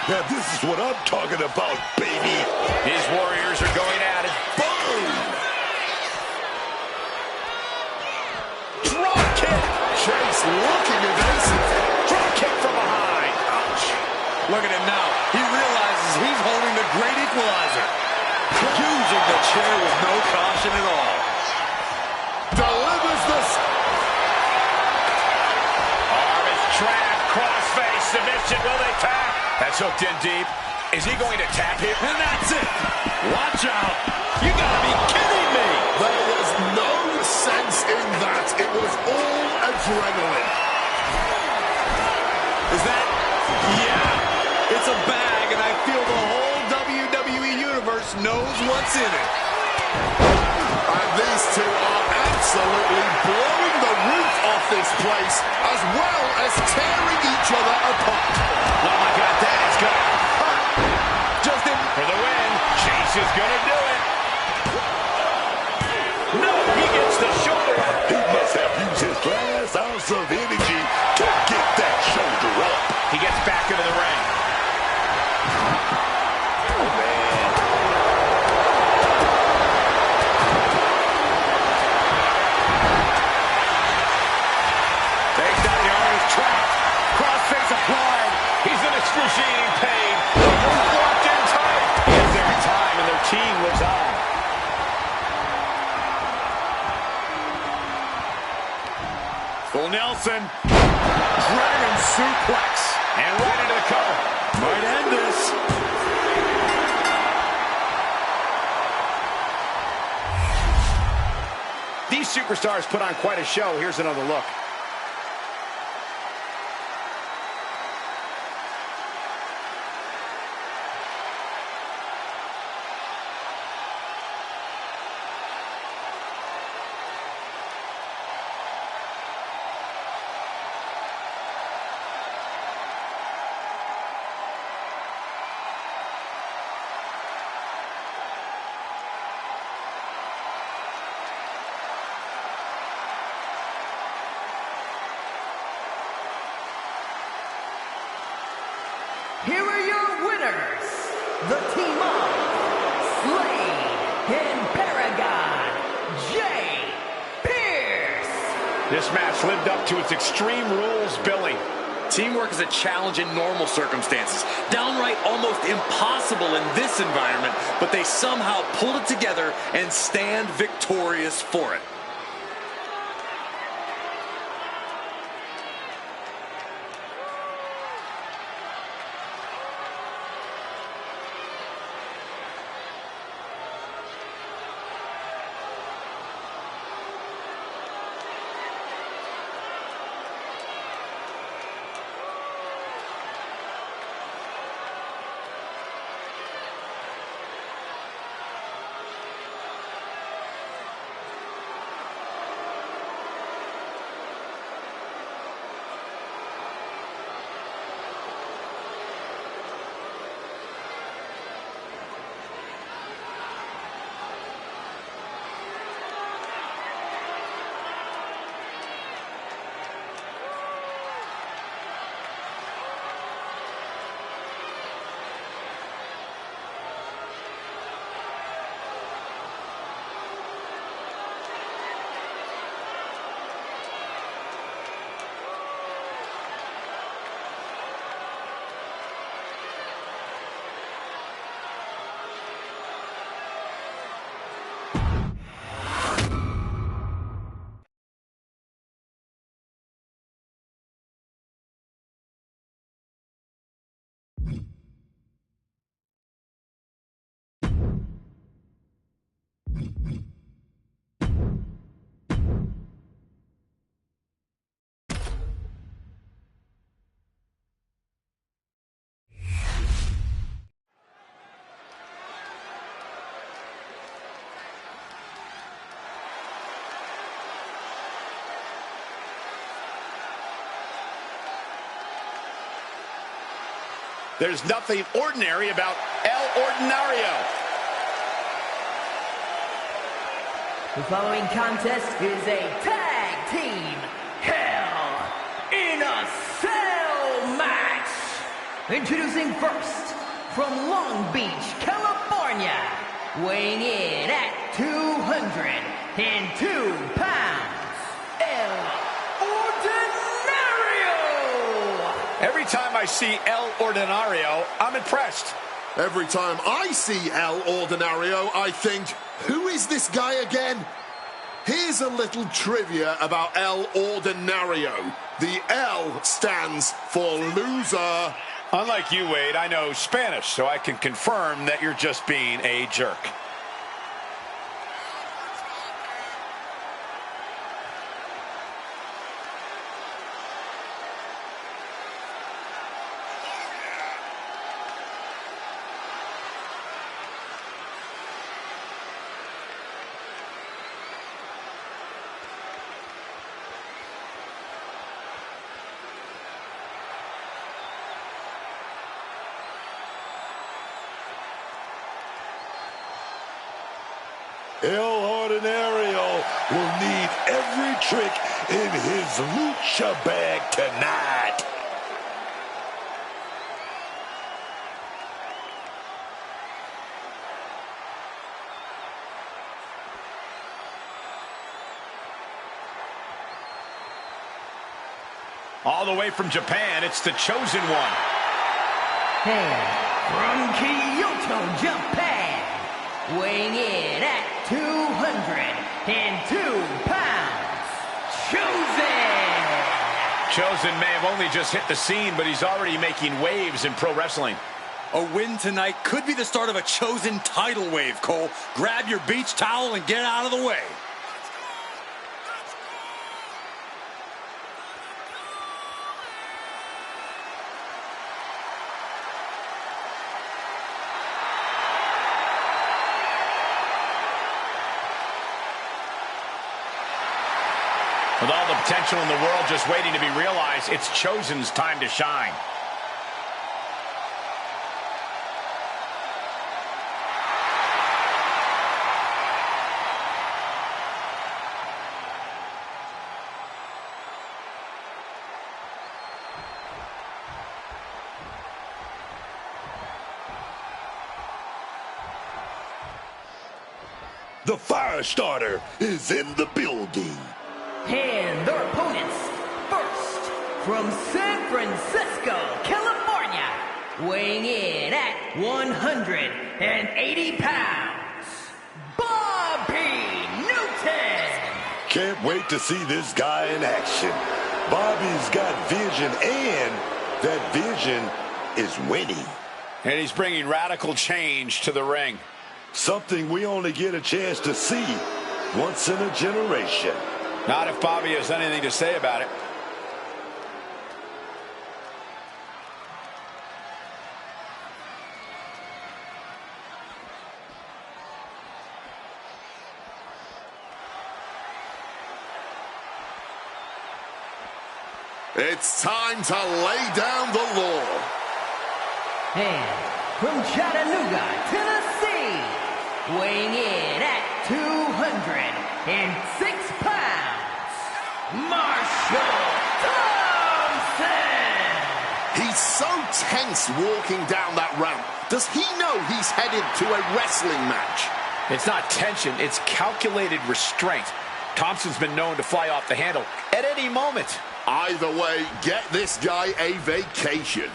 Now this is what I'm talking about, baby. These Warriors are going at it. Boom! Drop kick. Chase looking evasive. Drop kick from behind. Ouch. Look at him now. He realizes he's holding the great equalizer. Using the chair with no caution at all. Delivers this. Arm is trapped. Crossface submission. Will they tap? That's hooked in deep. Is he going to tap here? And that's it. Watch out. You gotta be kidding me. There was no sense in that. It was all adrenaline. Is that? Yeah. It's a bag, and I feel the whole WWE Universe knows what's in it. And these two are absolutely blowing the roof off this place, as well as tearing each other apart. Oh my God, that is gonna hurt. Justin for the win. Chase is gonna do it. No, he gets the shoulder up. He must have used his last ounce of energy to get that shoulder up. He gets back into the ring. Oh, man. Takes down the arm, is trapped. Crossface applied. He's in excruciating pain. The roof locked in tight. He gets there in time, and their team lives on. Full Nelson. Dragon suplex. And right into the cover. Might end this. These superstars put on quite a show. Here's another look. Here are your winners, the team of Slade and Paragon, Jay Pierce. This match lived up to its Extreme Rules billing. Teamwork is a challenge in normal circumstances. Downright almost impossible in this environment, but they somehow pulled it together and stand victorious for it. There's nothing ordinary about El Ordinario. The following contest is a tag team Hell in a Cell match. Introducing first, from Long Beach, California, weighing in at 202 pounds, El Ordinario! Every time I see El Ordinario, I'm impressed. Every time I see El Ordinario, I think, who is this guy again? Here's a little trivia about El Ordinario. The L stands for loser. Unlike you, Wade, I know Spanish, so I can confirm that you're just being a jerk. El Ordinario will need every trick in his lucha bag tonight. All the way from Japan, it's the Chosen One. And from Kyoto, Japan, weighing in at 202 pounds, Chosen may have only just hit the scene, but he's already making waves in pro wrestling. A win tonight could be the start of a Chosen title wave, Cole. Grab your beach towel and get out of the way. With all the potential in the world just waiting to be realized, it's Chosen's time to shine. The fire starter is in the building. And their opponents, first, from San Francisco, California, weighing in at 180 pounds, Bobby Newton! Can't wait to see this guy in action. Bobby's got vision, and that vision is winning. And he's bringing radical change to the ring. Something we only get a chance to see once in a generation. Not if Bobby has anything to say about it. It's time to lay down the law. And from Chattanooga, Tennessee, weighing in at 206 pounds, Marshall Thompson! He's so tense walking down that ramp. Does he know he's headed to a wrestling match? It's not tension, it's calculated restraint. Thompson's been known to fly off the handle at any moment. Either way, get this guy a vacation.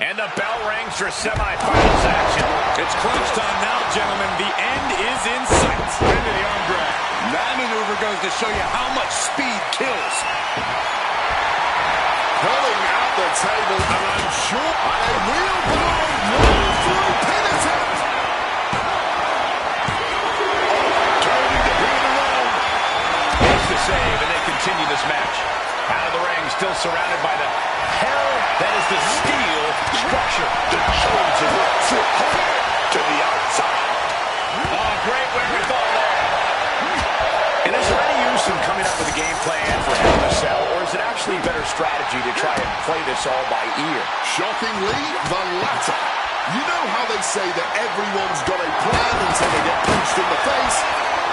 And the bell rings for semifinals action. It's crunch time now, gentlemen. The end is in sight. Into the arm drag. That maneuver goes to show you how much speed kills. Pulling out the table, and I'm sure a real blow roll through pin attempt. Turning the pin around. Makes the save, and they continue this match. Out of the ring, still surrounded by the hell that is the steel structure. The Chosen trip hard to the outside. Oh, great wherewithal there. And is there any use in coming up with a game plan for Hell in a Cell, or is it actually better strategy to try and play this all by ear? Shockingly, the latter. You know how they say that everyone's got a plan until they get punched in the face?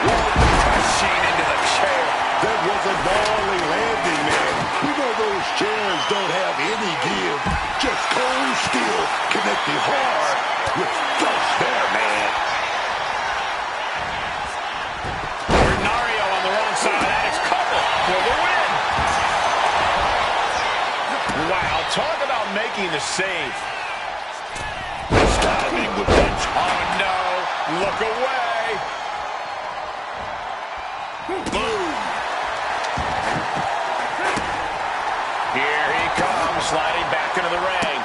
Well, Crashing into the chair. That was a gnarly landing, man. You know those chairs don't have any give. Just cold steel connecting hard with fresh hair, man. Nario on the wrong side of that. It's couple for the win. Wow, talk about making the save. Diving with that. Oh, no. Look away. Boom. Here he comes, sliding back into the ring.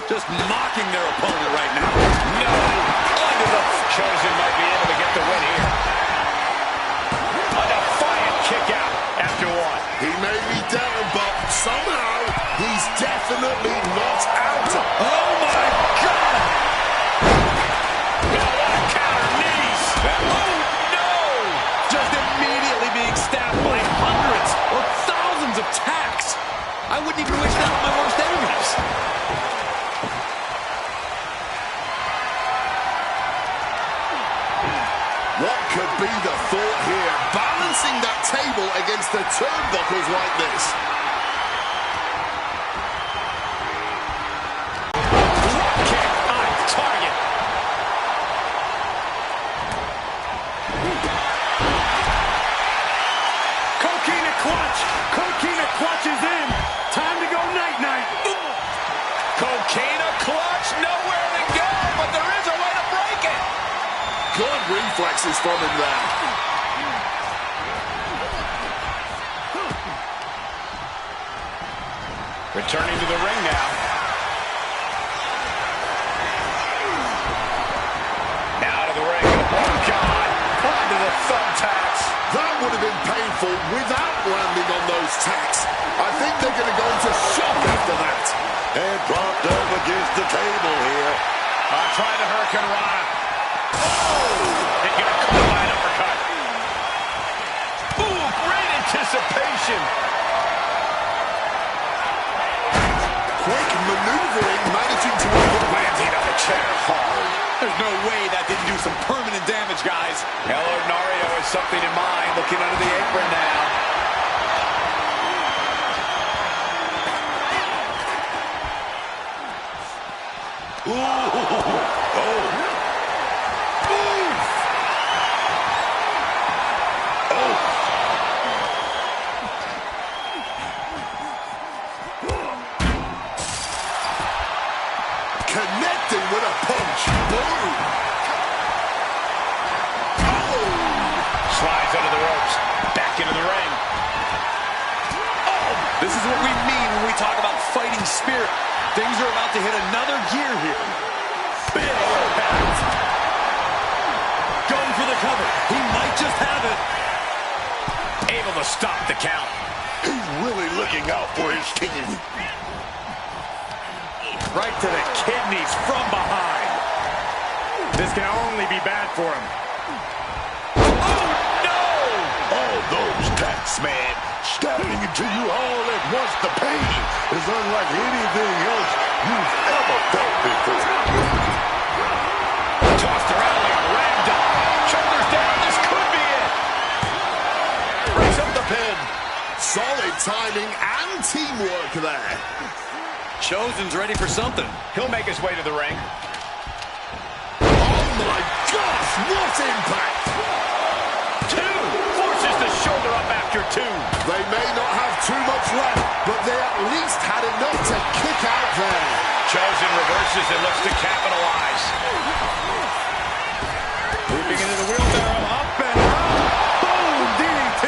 Just mocking their opponent right now. No. Under the Chosen might be able to get the win here. A defiant kick out after one. He may be down, but somehow he's definitely not out. Oh, my God! Oh, what a counter knees. Oh, no. Just immediately being stabbed by hundreds or thousands of tacks. I wouldn't even wish that on my worst enemies. What could be the thought here? Balancing that table against the turnbuckles like this. Drop kick on target. Coquina clutch. Coquina clutch is in. Time to go night-night. Coquina clutch. Nowhere to go, but there is a way to break it. Good reflexes from him there. Returning to the ring now. Now to the ring. Oh, God. Onto the thumbtacks. That would have been painful without landing on those tacks. I think they're going to go into shock after that. And dropped down against the table here. Trying to Hurricane Rana. Oh! And got caught by an uppercut. Ooh, great anticipation. Quick maneuvering, managing to Landing on the chair hard. There's no way that didn't do some permanent damage, guys. El Nario has something in mind, looking under the apron now. Ooh. Oh. connecting with a punch. Boom. Oh. Slides under the ropes. Back into the ring. Oh, this is what we mean when we talk about fighting spirit. Things are about to hit another gear here. Big impact. Going for the cover. He might just have it. Able to stop the count. He's really looking out for his team. Right to the kidneys from behind. This can only be bad for him. Oh, no! All those attacks, man, stabbing into you all at once. The pain is unlike anything else you've ever felt before. Tossed around like a rag doll. Shoulders down. This could be it. Breaks up the pin. Solid timing and teamwork there. Chosen's ready for something. He'll make his way to the ring. Oh my gosh, what impact! Two. Forces the shoulder up after two. They may not have too much left, but they at least had enough to kick out there. Chosen reverses and looks to capitalize. Moving into the wheelbarrow, up and up. Boom, DDT.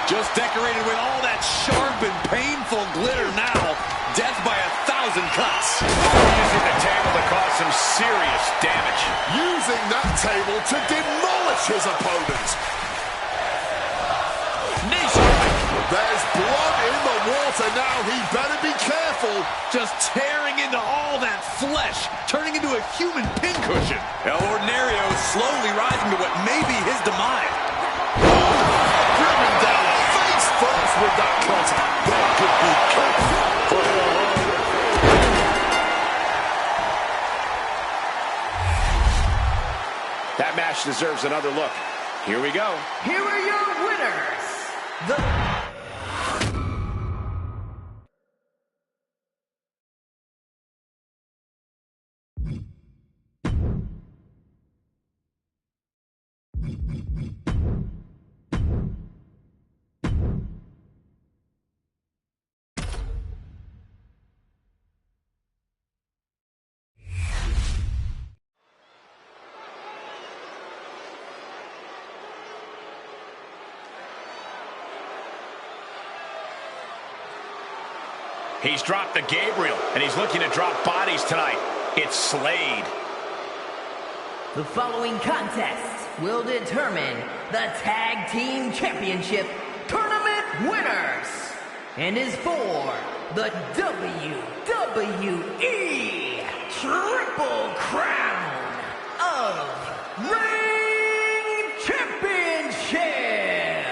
Just decorated with all that sharp and painful glitter now. Death by 1,000 cuts. Using the table to cause some serious damage. Using that table to demolish his opponent. Knee strike. There's blood in the water now. He better be careful. Just tearing into all that flesh, turning into a human pincushion. El Ordinario slowly rising to what may be his demise. Driven down face first with that cutter. That could be careful for him. That match deserves another look. Here we go. Here are your winners. He's dropped the Gabriel, and he's looking to drop bodies tonight. It's Slade. The following contest will determine the Tag Team Championship Tournament winners and is for the WWE Triple Crown of Ring Championship.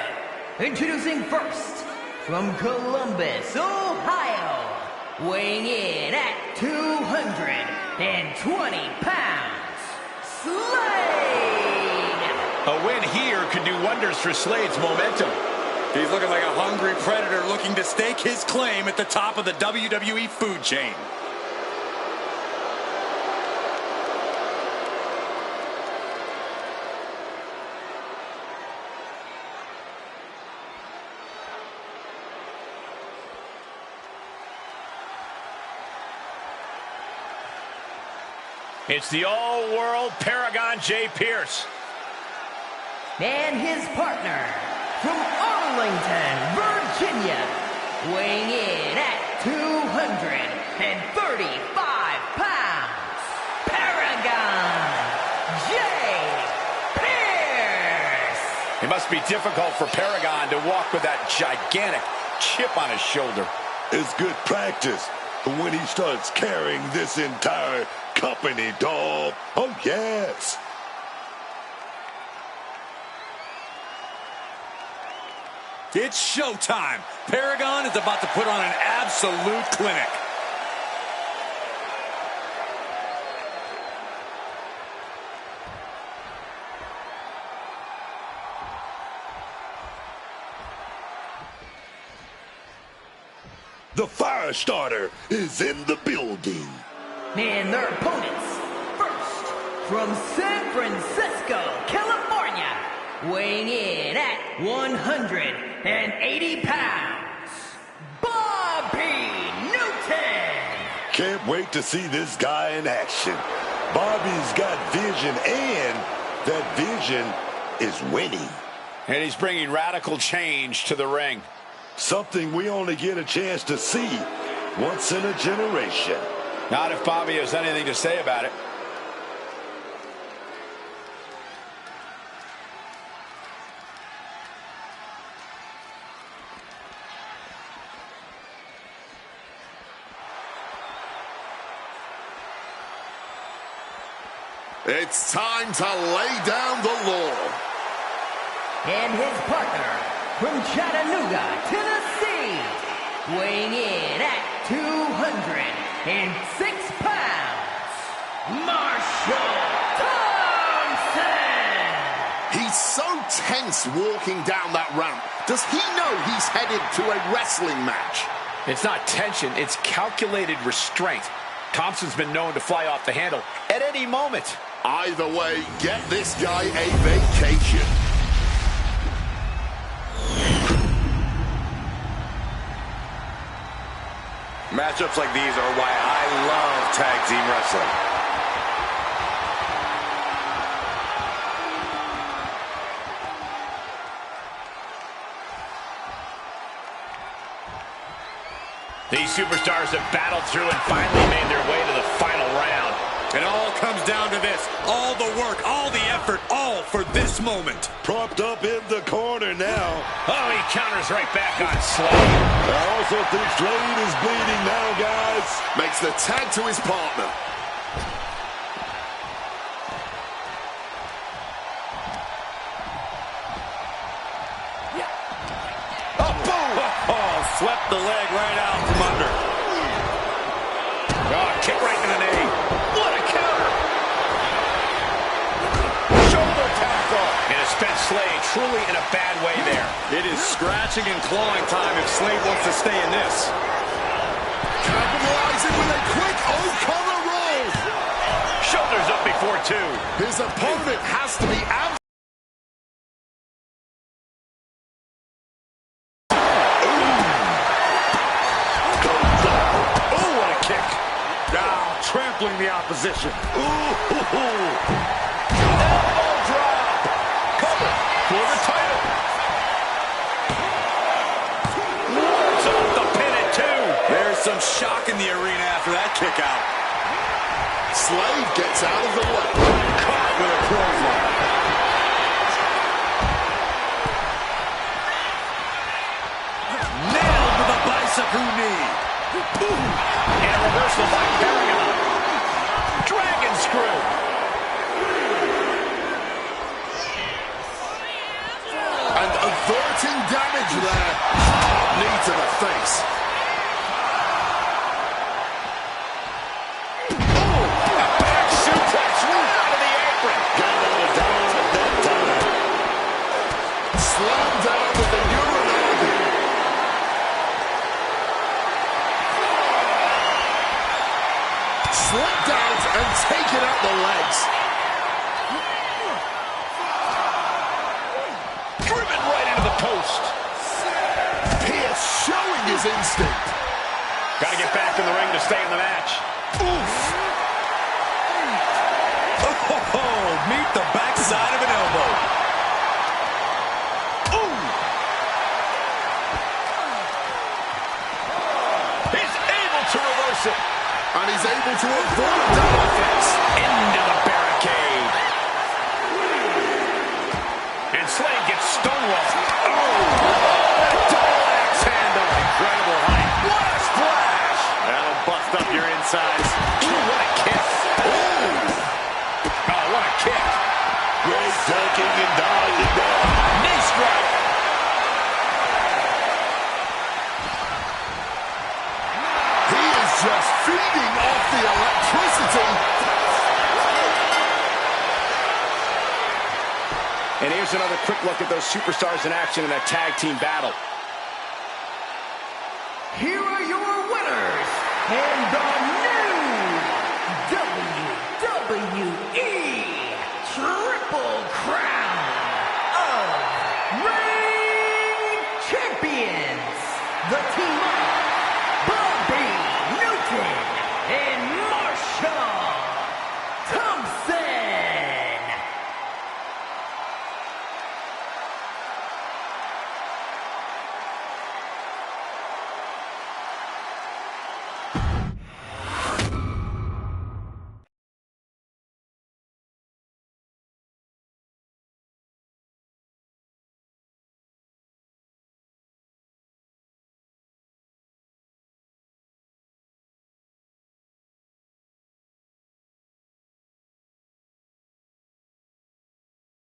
Introducing first, from Columbus, Ohio, weighing in at 220 pounds, Slade! A win here could do wonders for Slade's momentum. He's looking like a hungry predator looking to stake his claim at the top of the WWE food chain. It's the all-world Paragon J. Pierce. And his partner, from Arlington, Virginia, weighing in at 235 pounds, Paragon J. Pierce. It must be difficult for Paragon to walk with that gigantic chip on his shoulder. It's good practice. But when he starts carrying this entire company, dog, oh yes. It's showtime. Paragon is about to put on an absolute clinic. The fire starter is in the building. And their opponents, first, from San Francisco, California, weighing in at 180 pounds, Bobby Newton. Can't wait to see this guy in action. Bobby's got vision, and that vision is winning. And he's bringing radical change to the ring. Something we only get a chance to see once in a generation. Not if Bobby has anything to say about it. It's time to lay down the law. And his partner, from Chattanooga, Tennessee, weighing in at 206 pounds, Marshall Thompson! He's so tense walking down that ramp. Does he know he's headed to a wrestling match? It's not tension, it's calculated restraint. Thompson's been known to fly off the handle at any moment. Either way, get this guy a vacation. Matchups like these are why I love tag team wrestling. These superstars have battled through and finally made their way to the final round. It all comes down to this. All the work, all the effort, all for this moment. Propped up in the corner now. Oh, he counters right back on Slade. I also think Slade is bleeding now, guys. Makes the tag to his partner. Oh, boom! Oh, swept the leg right out from under. Oh, kick right to the knee. What a counter. Shoulder tap. Slade truly in a bad way there. It is scratching and clawing time if Slade wants to stay in this. Capitalizing with a quick O'Connor roll. Shoulders up before two. His opponent has to be out. Oh, what a kick. Now trampling the opposition. Elbow drop. Cover for the title. Wards off the pin at two. There's some shock in the arena after that kick out. Slade gets out of the way. Caught with a clothesline. Nailed with a bicycle knee. And a reversal by Paragon. Dragon screw. And averting damage there. Hard knee to the face. Suplex right out of the apron. Got out of down at that time. Slammed down with the Uranagi. Slipped out and taken out the legs. Driven right into the post. Pierce showing his instinct. Got to get back in the ring to stay in the match. Oof. Oh, meet the backside of an elbow. Ooh. He's able to reverse it. And he's able to avoid that offense. Into the barricade. And Slade gets stonewalled. Oh! Double axe handle. Incredible height. What a splash! That'll bust up your insides. Ooh, what a kick. Ooh. Oh, what a kick. Great ducking and dodging there. Knee strike. He is just feeding off the electricity. And here's another quick look at those superstars in action in that tag team battle. Here are your winners and the new WWE Triple Crown of Ring Champions. The team